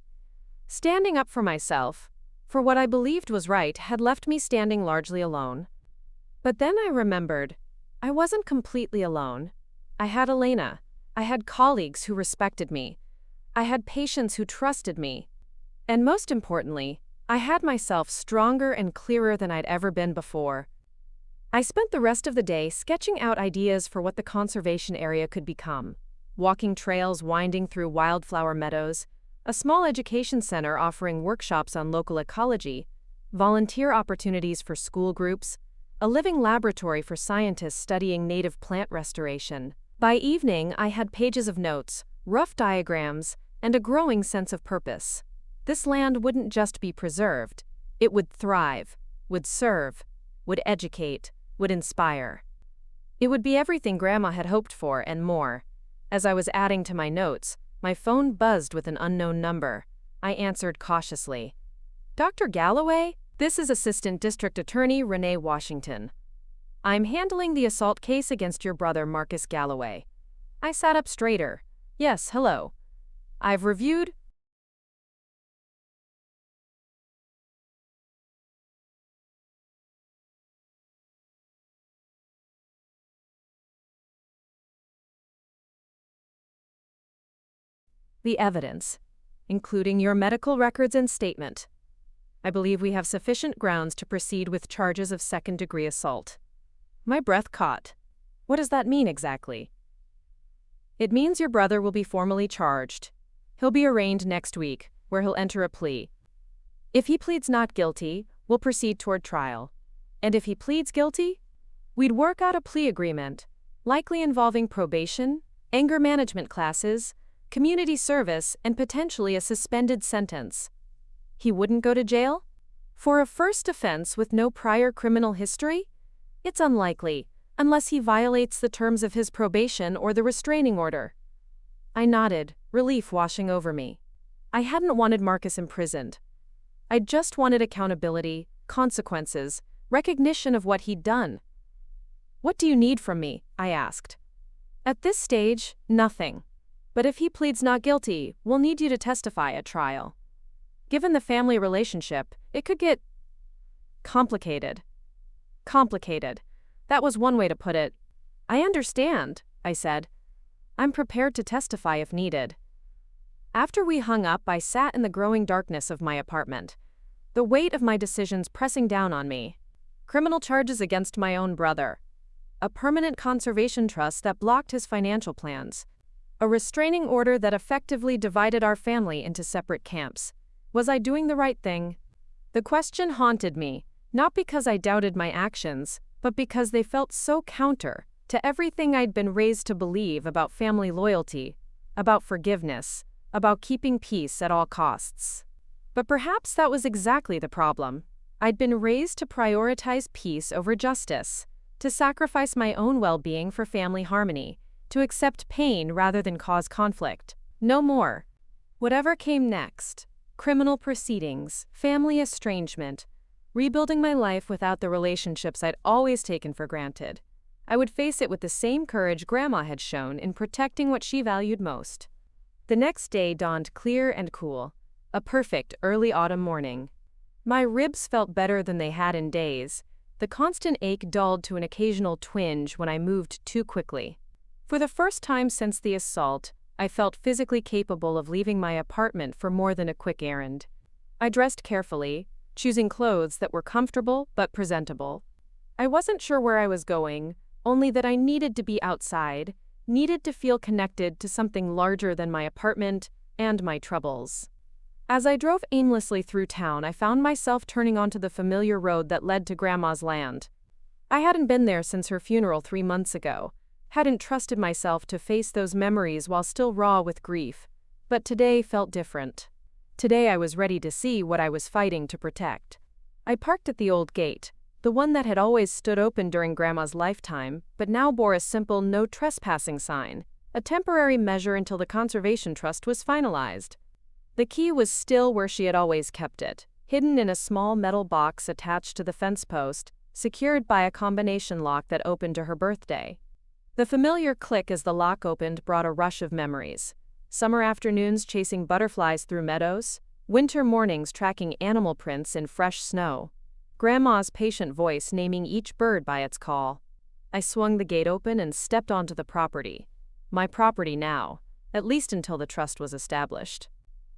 Standing up for myself, for what I believed was right had left me standing largely alone. But then I remembered, I wasn't completely alone. I had Elena. I had colleagues who respected me. I had patients who trusted me. And most importantly, I had myself stronger and clearer than I'd ever been before. I spent the rest of the day sketching out ideas for what the conservation area could become. Walking trails winding through wildflower meadows, a small education center offering workshops on local ecology, volunteer opportunities for school groups, a living laboratory for scientists studying native plant restoration. By evening, I had pages of notes, rough diagrams, and a growing sense of purpose. This land wouldn't just be preserved, it would thrive, would serve, would educate, would inspire. It would be everything Grandma had hoped for and more. As I was adding to my notes, my phone buzzed with an unknown number. I answered cautiously. "Dr. Galloway? This is Assistant District Attorney Renee Washington. I'm handling the assault case against your brother Marcus Galloway." I sat up straighter. "Yes, hello. I've reviewed..." "The evidence, including your medical records and statement. I believe we have sufficient grounds to proceed with charges of second-degree assault." My breath caught. What does that mean exactly? "It means your brother will be formally charged. He'll be arraigned next week, where he'll enter a plea. If he pleads not guilty, we'll proceed toward trial. And if he pleads guilty, we'd work out a plea agreement, likely involving probation, anger management classes, community service, and potentially a suspended sentence." He wouldn't go to jail? For a first offense with no prior criminal history? It's unlikely, unless he violates the terms of his probation or the restraining order. I nodded, relief washing over me. I hadn't wanted Marcus imprisoned. I just wanted accountability, consequences, recognition of what he'd done. "What do you need from me?" I asked. "At this stage, nothing. But if he pleads not guilty, we'll need you to testify at trial. Given the family relationship, it could get complicated." Complicated. That was one way to put it. "I understand," I said. "I'm prepared to testify if needed." After we hung up, I sat in the growing darkness of my apartment, the weight of my decisions pressing down on me. Criminal charges against my own brother. A permanent conservation trust that blocked his financial plans. A restraining order that effectively divided our family into separate camps. Was I doing the right thing? The question haunted me, not because I doubted my actions, but because they felt so counter to everything I'd been raised to believe about family loyalty, about forgiveness, about keeping peace at all costs. But perhaps that was exactly the problem. I'd been raised to prioritize peace over justice, to sacrifice my own well-being for family harmony, to accept pain rather than cause conflict. No more. Whatever came next, criminal proceedings, family estrangement, rebuilding my life without the relationships I'd always taken for granted, I would face it with the same courage Grandma had shown in protecting what she valued most. The next day dawned clear and cool, a perfect early autumn morning. My ribs felt better than they had in days, the constant ache dulled to an occasional twinge when I moved too quickly. For the first time since the assault, I felt physically capable of leaving my apartment for more than a quick errand. I dressed carefully, choosing clothes that were comfortable but presentable. I wasn't sure where I was going, only that I needed to be outside, needed to feel connected to something larger than my apartment and my troubles. As I drove aimlessly through town, I found myself turning onto the familiar road that led to Grandma's land. I hadn't been there since her funeral 3 months ago, hadn't trusted myself to face those memories while still raw with grief, but today felt different. Today I was ready to see what I was fighting to protect. I parked at the old gate, the one that had always stood open during Grandma's lifetime, but now bore a simple no trespassing sign, a temporary measure until the conservation trust was finalized. The key was still where she had always kept it, hidden in a small metal box attached to the fence post, secured by a combination lock that opened to her birthday. The familiar click as the lock opened brought a rush of memories. Summer afternoons chasing butterflies through meadows, winter mornings tracking animal prints in fresh snow, Grandma's patient voice naming each bird by its call. I swung the gate open and stepped onto the property. My property now, at least until the trust was established.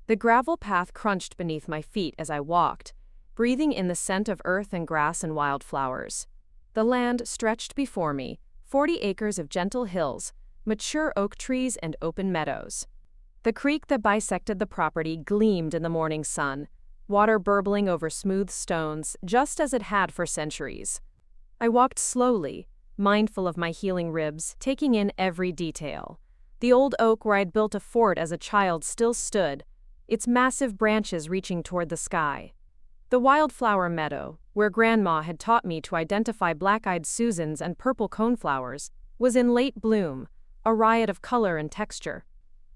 The gravel path crunched beneath my feet as I walked, breathing in the scent of earth and grass and wildflowers. The land stretched before me, 40 acres of gentle hills, mature oak trees and open meadows. The creek that bisected the property gleamed in the morning sun, water burbling over smooth stones just as it had for centuries. I walked slowly, mindful of my healing ribs, taking in every detail. The old oak where I'd built a fort as a child still stood, its massive branches reaching toward the sky. The wildflower meadow, where Grandma had taught me to identify black-eyed Susans and purple coneflowers, was in late bloom, a riot of color and texture.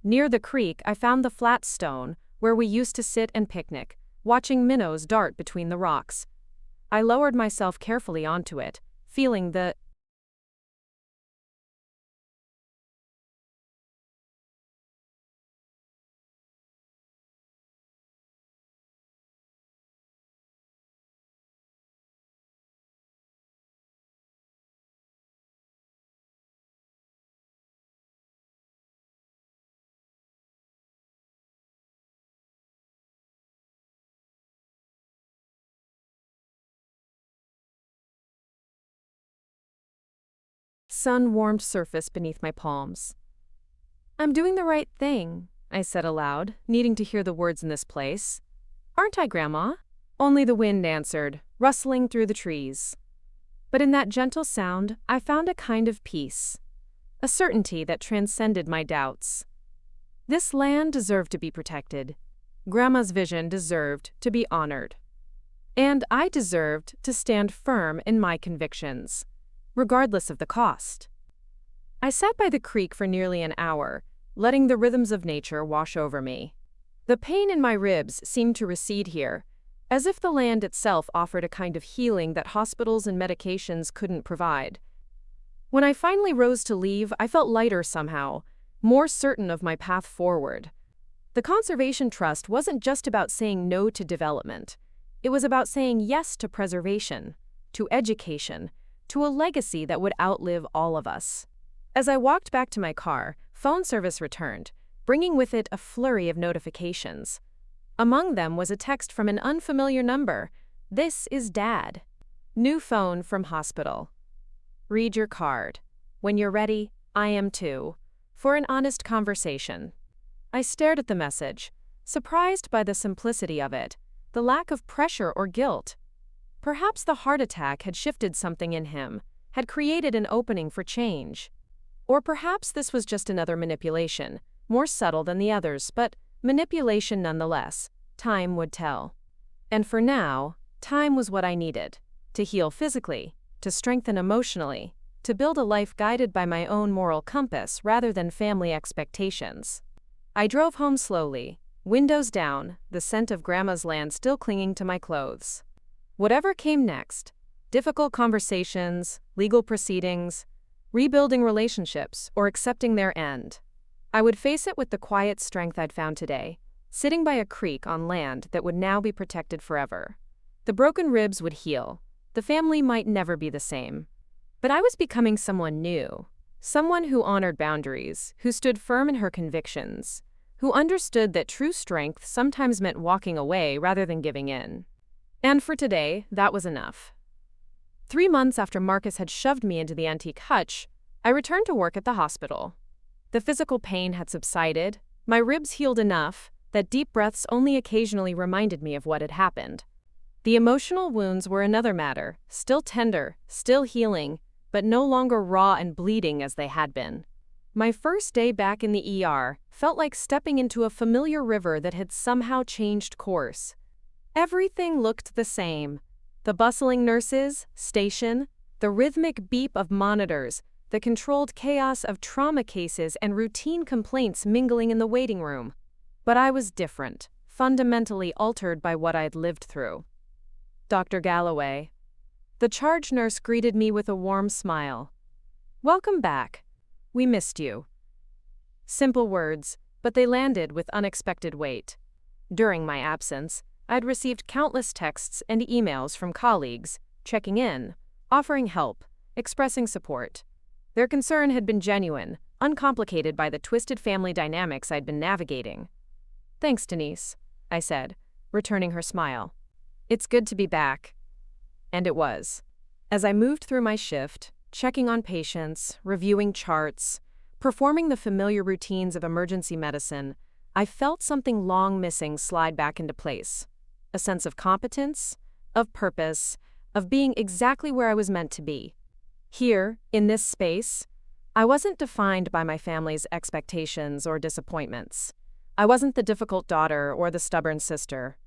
Near the creek, I found the flat stone, where we used to sit and picnic, watching minnows dart between the rocks. I lowered myself carefully onto it, feeling the sun-warmed surface beneath my palms. "I'm doing the right thing," I said aloud, needing to hear the words in this place. "Aren't I, Grandma?" Only the wind answered, rustling through the trees. But in that gentle sound, I found a kind of peace, a certainty that transcended my doubts. This land deserved to be protected. Grandma's vision deserved to be honored. And I deserved to stand firm in my convictions, regardless of the cost. I sat by the creek for nearly an hour, letting the rhythms of nature wash over me. The pain in my ribs seemed to recede here, as if the land itself offered a kind of healing that hospitals and medications couldn't provide. When I finally rose to leave, I felt lighter somehow, more certain of my path forward. The Conservation Trust wasn't just about saying no to development. It was about saying yes to preservation, to education, to a legacy that would outlive all of us. As I walked back to my car, phone service returned, bringing with it a flurry of notifications. Among them was a text from an unfamiliar number. "This is Dad. New phone from hospital. Read your card. When you're ready, I am too. For an honest conversation." I stared at the message, surprised by the simplicity of it, the lack of pressure or guilt. Perhaps the heart attack had shifted something in him, had created an opening for change. Or perhaps this was just another manipulation, more subtle than the others, but manipulation nonetheless. Time would tell. And for now, time was what I needed, to heal physically, to strengthen emotionally, to build a life guided by my own moral compass rather than family expectations. I drove home slowly, windows down, the scent of Grandma's land still clinging to my clothes. Whatever came next, difficult conversations, legal proceedings, rebuilding relationships, or accepting their end, I would face it with the quiet strength I'd found today, sitting by a creek on land that would now be protected forever. The broken ribs would heal. The family might never be the same. But I was becoming someone new, someone who honored boundaries, who stood firm in her convictions, who understood that true strength sometimes meant walking away rather than giving in. And for today, that was enough. 3 months after Marcus had shoved me into the antique hutch, I returned to work at the hospital. The physical pain had subsided, my ribs healed enough that deep breaths only occasionally reminded me of what had happened. The emotional wounds were another matter, still tender, still healing, but no longer raw and bleeding as they had been. My first day back in the ER felt like stepping into a familiar river that had somehow changed course. Everything looked the same. The bustling nurses, station, the rhythmic beep of monitors, the controlled chaos of trauma cases and routine complaints mingling in the waiting room. But I was different, fundamentally altered by what I'd lived through. "Dr. Galloway." The charge nurse greeted me with a warm smile. "Welcome back. We missed you." Simple words, but they landed with unexpected weight. During my absence, I'd received countless texts and emails from colleagues, checking in, offering help, expressing support. Their concern had been genuine, uncomplicated by the twisted family dynamics I'd been navigating. "Thanks, Denise," I said, returning her smile. "It's good to be back." And it was. As I moved through my shift, checking on patients, reviewing charts, performing the familiar routines of emergency medicine, I felt something long missing slide back into place. A sense of competence, of purpose, of being exactly where I was meant to be. Here, in this space, I wasn't defined by my family's expectations or disappointments. I wasn't the difficult daughter or the stubborn sister.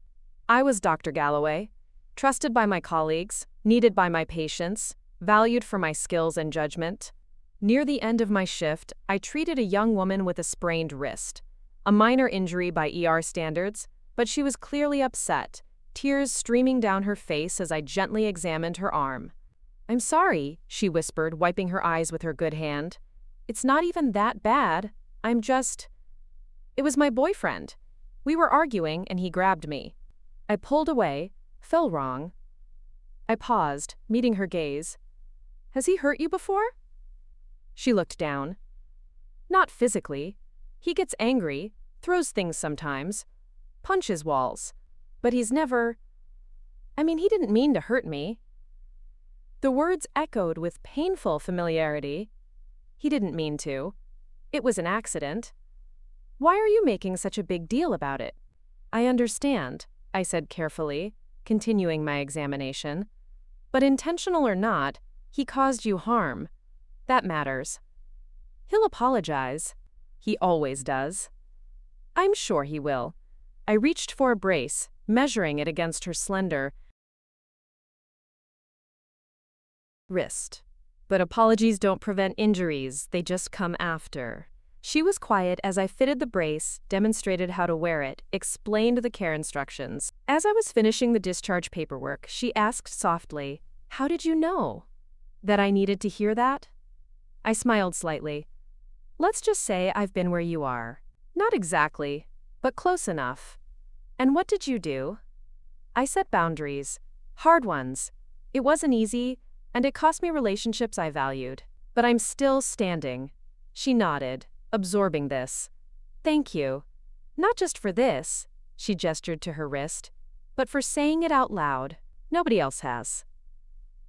I was Dr. Galloway, trusted by my colleagues, needed by my patients, valued for my skills and judgment. Near the end of my shift, I treated a young woman with a sprained wrist. A minor injury by ER standards, but she was clearly upset, tears streaming down her face as I gently examined her arm. "I'm sorry," she whispered, wiping her eyes with her good hand. "It's not even that bad. It was my boyfriend. We were arguing and he grabbed me. I pulled away, fell wrong." I paused, meeting her gaze. "Has he hurt you before?" She looked down. "Not physically. He gets angry, throws things sometimes, punches walls. But he's never... he didn't mean to hurt me." The words echoed with painful familiarity. He didn't mean to. It was an accident. "Why are you making such a big deal about it?" "I understand," I said carefully, continuing my examination. "But intentional or not, he caused you harm. That matters. He'll apologize. He always does." "I'm sure he will." I reached for a brace, measuring it against her slender wrist. "But apologies don't prevent injuries, they just come after." She was quiet as I fitted the brace, demonstrated how to wear it, explained the care instructions. As I was finishing the discharge paperwork, she asked softly, "How did you know?" "That I needed to hear that?" I smiled slightly. "Let's just say I've been where you are." "Not exactly, but close enough." "And what did you do?" "I set boundaries. Hard ones. It wasn't easy, and it cost me relationships I valued. But I'm still standing." She nodded, absorbing this. "Thank you. Not just for this," she gestured to her wrist, "but for saying it out loud. Nobody else has."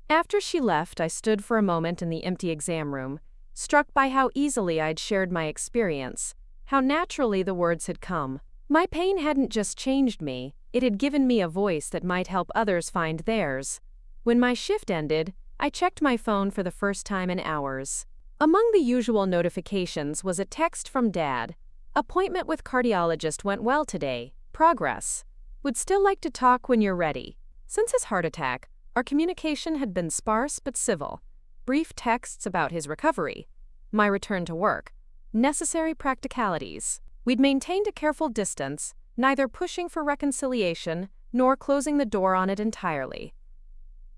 After she left, I stood for a moment in the empty exam room, struck by how easily I'd shared my experience, how naturally the words had come. My pain hadn't just changed me, it had given me a voice that might help others find theirs. When my shift ended, I checked my phone for the first time in hours. Among the usual notifications was a text from Dad. "Appointment with cardiologist went well today. Progress. Would still like to talk when you're ready." Since his heart attack, our communication had been sparse but civil. Brief texts about his recovery, my return to work, necessary practicalities. We'd maintained a careful distance, neither pushing for reconciliation nor closing the door on it entirely.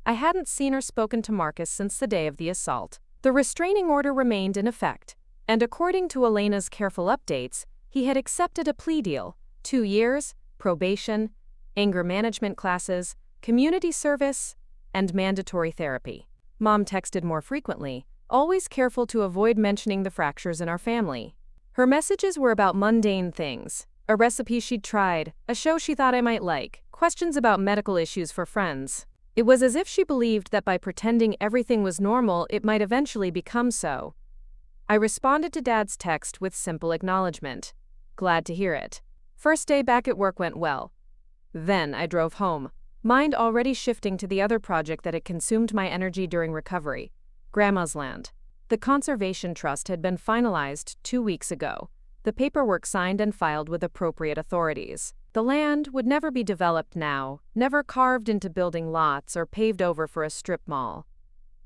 I hadn't seen or spoken to Marcus since the day of the assault. The restraining order remained in effect, and according to Elena's careful updates, he had accepted a plea deal: 2 years, probation, anger management classes, community service, and mandatory therapy. Mom texted more frequently, always careful to avoid mentioning the fractures in our family. Her messages were about mundane things: a recipe she'd tried, a show she thought I might like, questions about medical issues for friends. It was as if she believed that by pretending everything was normal, it might eventually become so. I responded to Dad's text with simple acknowledgement. Glad to hear it. First day back at work went well. Then I drove home, mind already shifting to the other project that had consumed my energy during recovery: Grandma's land. The Conservation Trust had been finalized 2 weeks ago, the paperwork signed and filed with appropriate authorities. The land would never be developed now, never carved into building lots or paved over for a strip mall.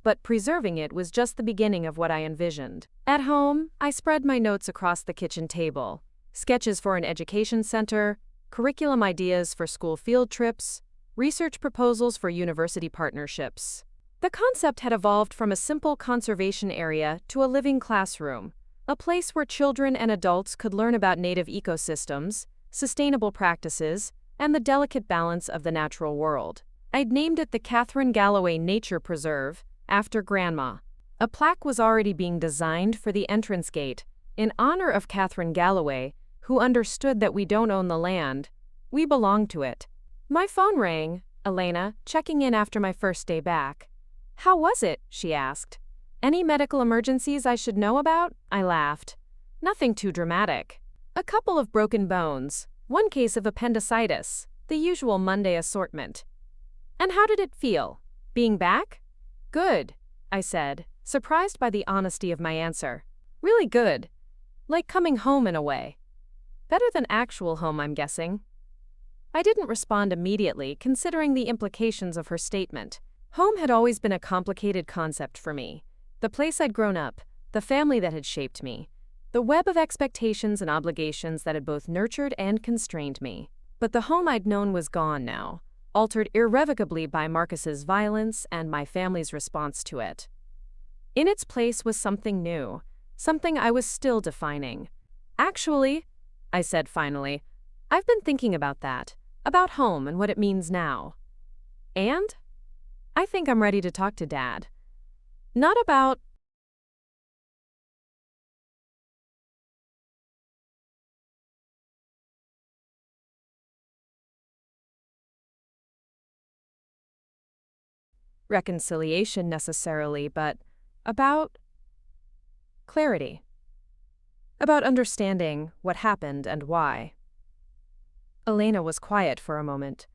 But preserving it was just the beginning of what I envisioned. At home, I spread my notes across the kitchen table: sketches for an education center, curriculum ideas for school field trips, research proposals for university partnerships. The concept had evolved from a simple conservation area to a living classroom, a place where children and adults could learn about native ecosystems, sustainable practices, and the delicate balance of the natural world. I'd named it the Catherine Galloway Nature Preserve, after Grandma. A plaque was already being designed for the entrance gate, in honor of Catherine Galloway, who understood that we don't own the land, we belong to it. My phone rang, Elena, checking in after my first day back. "How was it?" she asked. "Any medical emergencies I should know about?" I laughed. "Nothing too dramatic. A couple of broken bones, one case of appendicitis, the usual Monday assortment." "And how did it feel? Being back?" "Good," I said, surprised by the honesty of my answer. "Really good. Like coming home in a way. Better than actual home, I'm guessing." I didn't respond immediately, considering the implications of her statement. Home had always been a complicated concept for me. The place I'd grown up, the family that had shaped me, the web of expectations and obligations that had both nurtured and constrained me. But the home I'd known was gone now, altered irrevocably by Marcus's violence and my family's response to it. In its place was something new, something I was still defining. "Actually," I said finally, "I've been thinking about that, about home and what it means now. And I think I'm ready to talk to Dad. Not about..." reconciliation necessarily, but about clarity. About understanding what happened and why. Elena was quiet for a moment.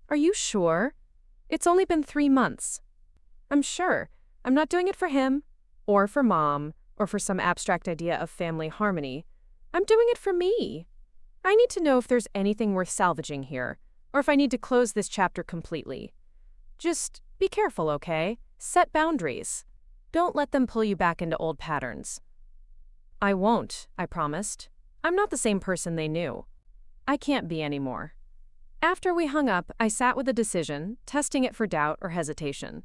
"Are you sure? It's only been 3 months." "I'm sure. I'm not doing it for him, or for Mom, or for some abstract idea of family harmony. I'm doing it for me. I need to know if there's anything worth salvaging here, or if I need to close this chapter completely. Just be careful, okay? Set boundaries. Don't let them pull you back into old patterns." "I won't," I promised. "I'm not the same person they knew. I can't be anymore." After we hung up, I sat with a decision, testing it for doubt or hesitation.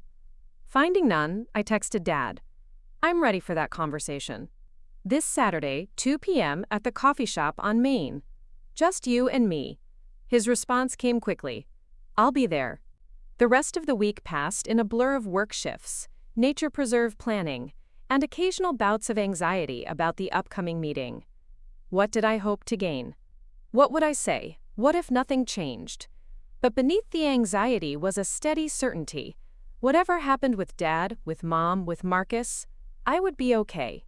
Finding none, I texted Dad. "I'm ready for that conversation. This Saturday, 2 p.m. at the coffee shop on Main. Just you and me." His response came quickly. "I'll be there." The rest of the week passed in a blur of work shifts, nature preserve planning, and occasional bouts of anxiety about the upcoming meeting. What did I hope to gain? What would I say? What if nothing changed? But beneath the anxiety was a steady certainty. Whatever happened with Dad, with Mom, with Marcus, I would be okay.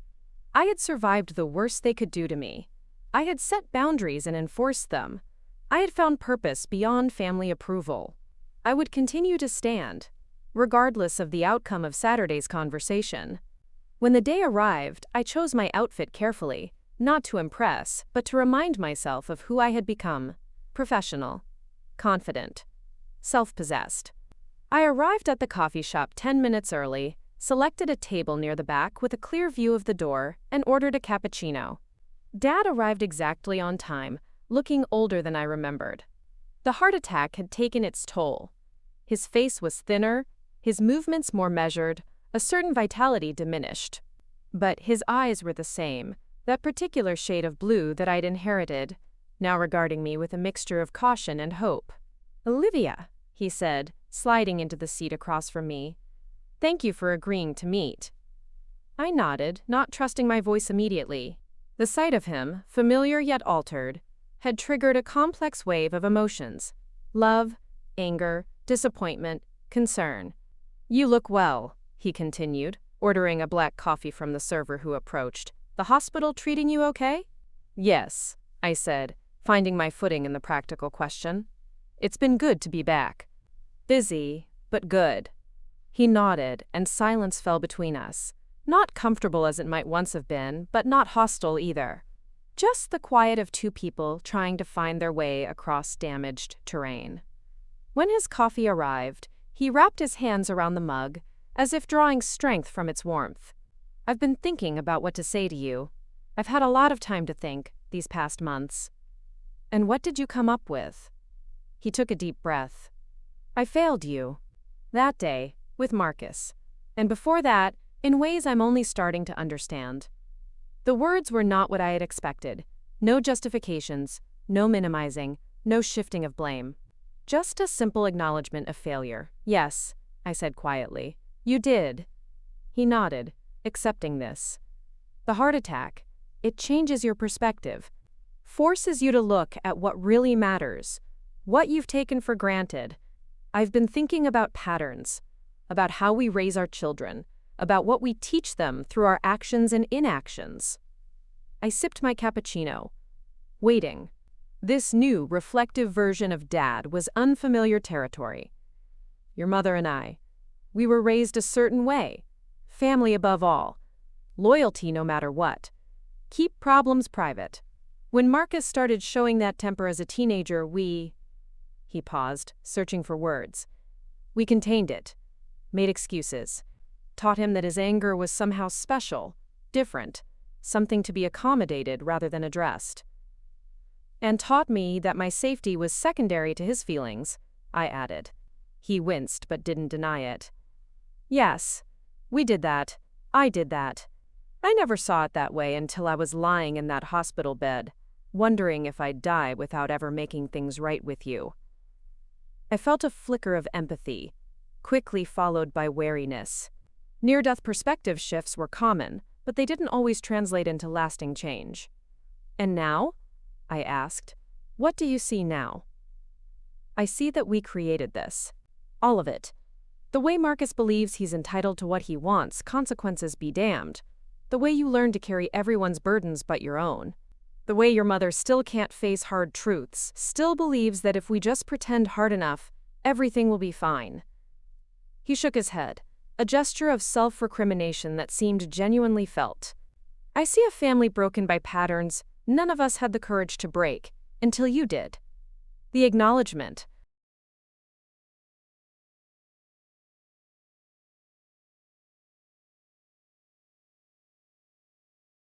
I had survived the worst they could do to me. I had set boundaries and enforced them. I had found purpose beyond family approval. I would continue to stand, regardless of the outcome of Saturday's conversation. When the day arrived, I chose my outfit carefully, not to impress, but to remind myself of who I had become: professional, confident, self-possessed. I arrived at the coffee shop 10 minutes early, selected a table near the back with a clear view of the door, and ordered a cappuccino. Dad arrived exactly on time, looking older than I remembered. The heart attack had taken its toll. His face was thinner, his movements more measured, a certain vitality diminished. But his eyes were the same, that particular shade of blue that I'd inherited, now regarding me with a mixture of caution and hope. "Olivia," he said, sliding into the seat across from me. "Thank you for agreeing to meet." I nodded, not trusting my voice immediately. The sight of him, familiar yet altered, had triggered a complex wave of emotions: love, anger, disappointment, concern. "You look well," he continued, ordering a black coffee from the server who approached. "The hospital treating you okay?" "Yes," I said, finding my footing in the practical question. "It's been good to be back. Busy, but good." He nodded, and silence fell between us. Not comfortable as it might once have been, but not hostile either. Just the quiet of two people trying to find their way across damaged terrain. When his coffee arrived, he wrapped his hands around the mug, as if drawing strength from its warmth. "I've been thinking about what to say to you. I've had a lot of time to think, these past months." "And what did you come up with?" He took a deep breath. "I failed you. That day, with Marcus. And before that, in ways I'm only starting to understand." The words were not what I had expected. No justifications, No minimizing, no shifting of blame. Just a simple acknowledgement of failure. Yes, I said quietly. You did. He nodded, accepting this. The heart attack, it changes your perspective, forces you to look at what really matters, what you've taken for granted. I've been thinking about patterns, about how we raise our children, about what we teach them through our actions and inactions. I sipped my cappuccino, waiting. This new, reflective version of Dad was unfamiliar territory. Your mother and I, we were raised a certain way. Family above all. Loyalty no matter what. Keep problems private. When Marcus started showing that temper as a teenager, He paused, searching for words. We contained it, made excuses, taught him that his anger was somehow special, different, something to be accommodated rather than addressed. And taught me that my safety was secondary to his feelings, I added. He winced but didn't deny it. Yes, we did that. I did that. I never saw it that way until I was lying in that hospital bed, wondering if I'd die without ever making things right with you. I felt a flicker of empathy, quickly followed by wariness. Near-death perspective shifts were common, but they didn't always translate into lasting change. And now? I asked. What do you see now? I see that we created this. All of it. The way Marcus believes he's entitled to what he wants, consequences be damned. The way you learn to carry everyone's burdens but your own. The way your mother still can't face hard truths, still believes that if we just pretend hard enough, everything will be fine. He shook his head, a gesture of self-recrimination that seemed genuinely felt. I see a family broken by patterns none of us had the courage to break, until you did. The acknowledgement.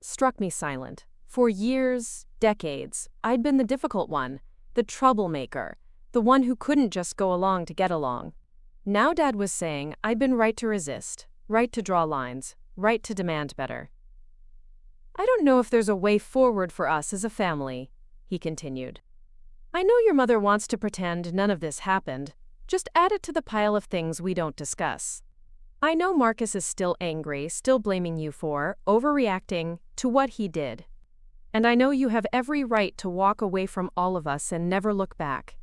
Struck me silent. For years, decades, I'd been the difficult one, the troublemaker, the one who couldn't just go along to get along. Now Dad was saying I'd been right to resist, right to draw lines, right to demand better. I don't know if there's a way forward for us as a family, he continued. I know your mother wants to pretend none of this happened, just add it to the pile of things we don't discuss. I know Marcus is still angry, still blaming you for, overreacting to what he did. And I know you have every right to walk away from all of us and never look back.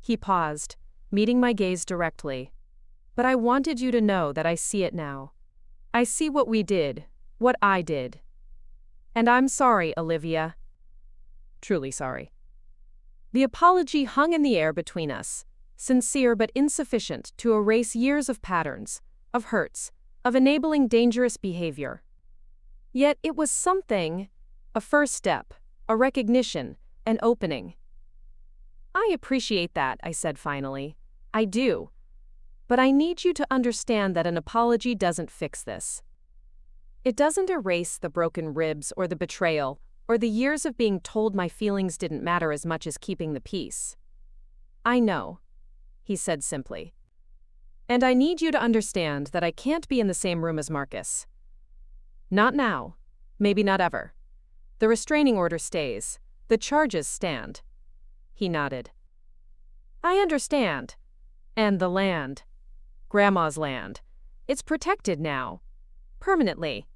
He paused, meeting my gaze directly. But I wanted you to know that I see it now. I see what we did, what I did. And I'm sorry, Olivia. Truly sorry. The apology hung in the air between us, sincere but insufficient to erase years of patterns, of hurts, of enabling dangerous behavior. Yet it was something, a first step, a recognition, an opening. I appreciate that, I said finally. I do. But I need you to understand that an apology doesn't fix this. It doesn't erase the broken ribs or the betrayal or the years of being told my feelings didn't matter as much as keeping the peace. I know, he said simply. And I need you to understand that I can't be in the same room as Marcus. Not now, maybe not ever. The restraining order stays, the charges stand. He nodded. I understand. And the land. Grandma's land. It's protected now. Permanently.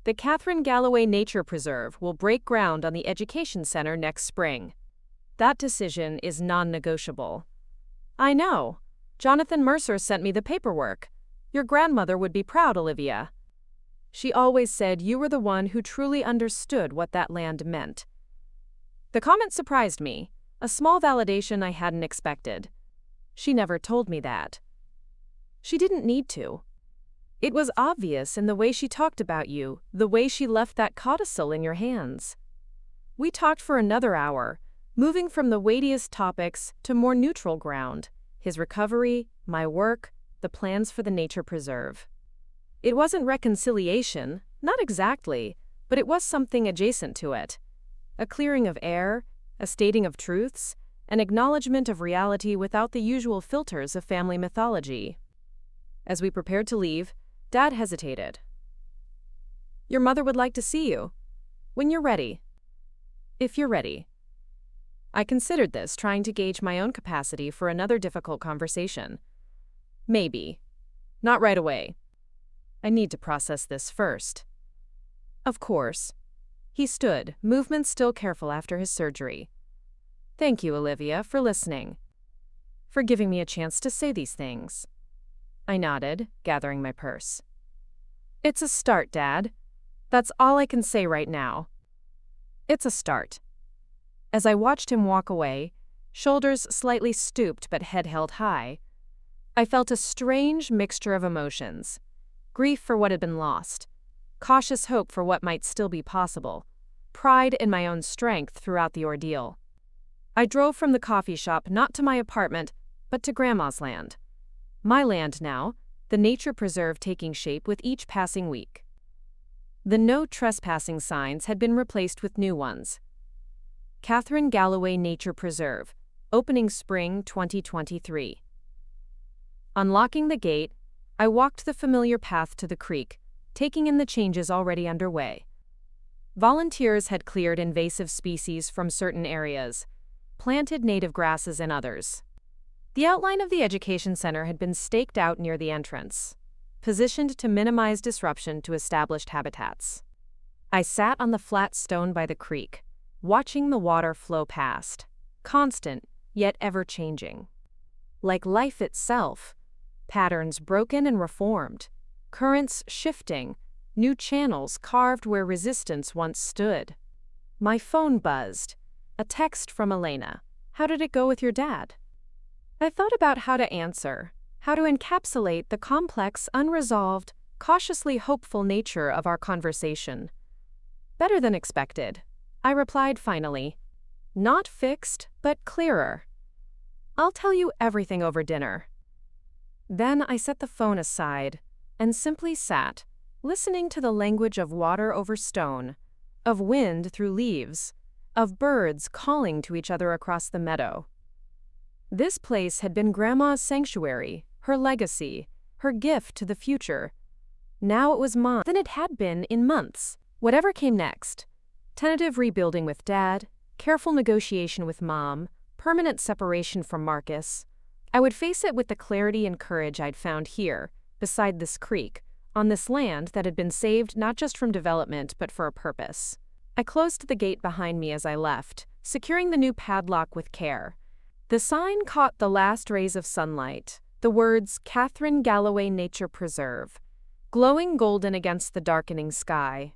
The Catherine Galloway Nature Preserve will break ground on the Education Center next spring. That decision is non-negotiable. I know. Jonathan Mercer sent me the paperwork. Your grandmother would be proud, Olivia. She always said you were the one who truly understood what that land meant. The comment surprised me, a small validation I hadn't expected. She never told me that. She didn't need to. It was obvious in the way she talked about you, the way she left that codicil in your hands. We talked for another hour, moving from the weightiest topics to more neutral ground, his recovery, my work, the plans for the nature preserve. It wasn't reconciliation, not exactly, but it was something adjacent to it. A clearing of air, a stating of truths, an acknowledgement of reality without the usual filters of family mythology. As we prepared to leave, Dad hesitated. Your mother would like to see you. When you're ready. If you're ready. I considered this, trying to gauge my own capacity for another difficult conversation. Maybe. Not right away. I need to process this first. Of course. He stood, movements still careful after his surgery. Thank you, Olivia, for listening. For giving me a chance to say these things. I nodded, gathering my purse. It's a start, Dad. That's all I can say right now. It's a start. As I watched him walk away, shoulders slightly stooped but head held high, I felt a strange mixture of emotions. Grief for what had been lost, cautious hope for what might still be possible, pride in my own strength throughout the ordeal. I drove from the coffee shop not to my apartment, but to Grandma's land. My land now, the nature preserve taking shape with each passing week. The no trespassing signs had been replaced with new ones. Catherine Galloway Nature Preserve, opening spring 2023. Unlocking the gate, I walked the familiar path to the creek, taking in the changes already underway. Volunteers had cleared invasive species from certain areas, planted native grasses in others. The outline of the education center had been staked out near the entrance, positioned to minimize disruption to established habitats. I sat on the flat stone by the creek, watching the water flow past, constant, yet ever-changing. Like life itself, patterns broken and reformed, currents shifting, new channels carved where resistance once stood. My phone buzzed. A text from Elena. How did it go with your dad? I thought about how to answer, how to encapsulate the complex, unresolved, cautiously hopeful nature of our conversation. Better than expected. I replied finally. Not fixed, but clearer. I'll tell you everything over dinner. Then I set the phone aside and simply sat, listening to the language of water over stone, of wind through leaves, of birds calling to each other across the meadow. This place had been Grandma's sanctuary, her legacy, her gift to the future. Now it was mine than it had been in months. Whatever came next, tentative rebuilding with Dad, careful negotiation with Mom, permanent separation from Marcus, I would face it with the clarity and courage I'd found here, beside this creek, on this land that had been saved not just from development but for a purpose. I closed the gate behind me as I left, securing the new padlock with care. The sign caught the last rays of sunlight, the words Catherine Galloway Nature Preserve, glowing golden against the darkening sky.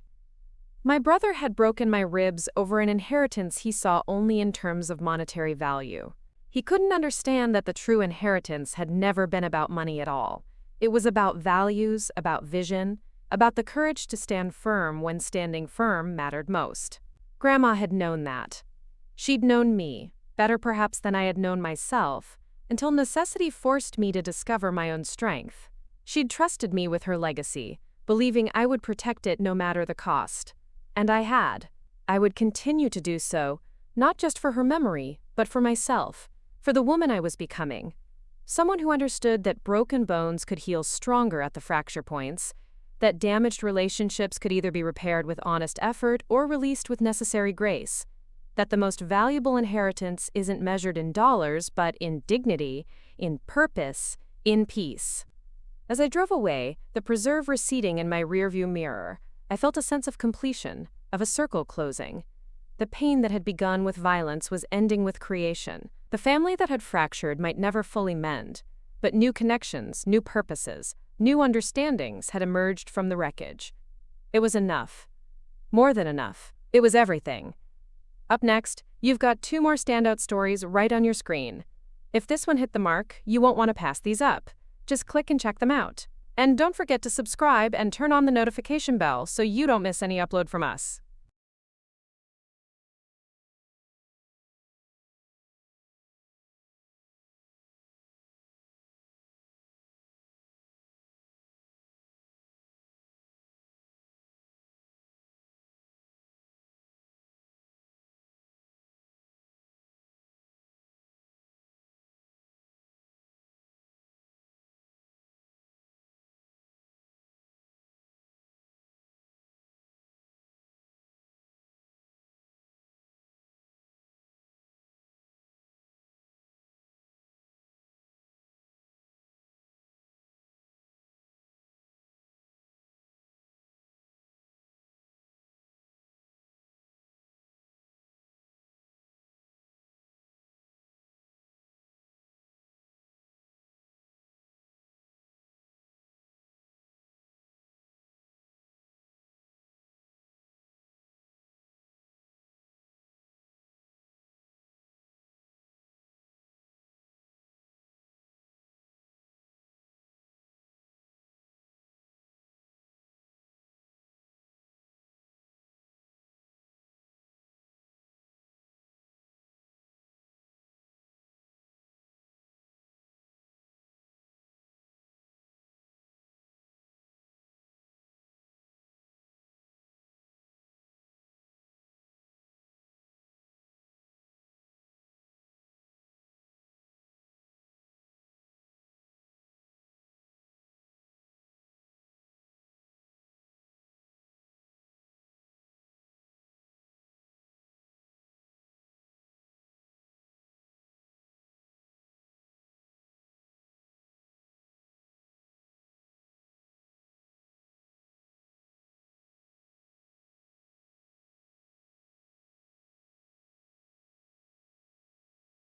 My brother had broken my ribs over an inheritance he saw only in terms of monetary value. He couldn't understand that the true inheritance had never been about money at all. It was about values, about vision, about the courage to stand firm when standing firm mattered most. Grandma had known that. She'd known me, better perhaps than I had known myself, until necessity forced me to discover my own strength. She'd trusted me with her legacy, believing I would protect it no matter the cost. And I had. I would continue to do so, not just for her memory, but for myself, for the woman I was becoming. Someone who understood that broken bones could heal stronger at the fracture points, that damaged relationships could either be repaired with honest effort or released with necessary grace, that the most valuable inheritance isn't measured in dollars but in dignity, in purpose, in peace. As I drove away, the preserve receding in my rearview mirror, I felt a sense of completion, of a circle closing. The pain that had begun with violence was ending with creation. The family that had fractured might never fully mend, but new connections, new purposes, new understandings had emerged from the wreckage. It was enough. More than enough. It was everything. Up next, you've got 2 more standout stories right on your screen. If this one hit the mark, you won't want to pass these up. Just click and check them out. And don't forget to subscribe and turn on the notification bell so you don't miss any upload from us.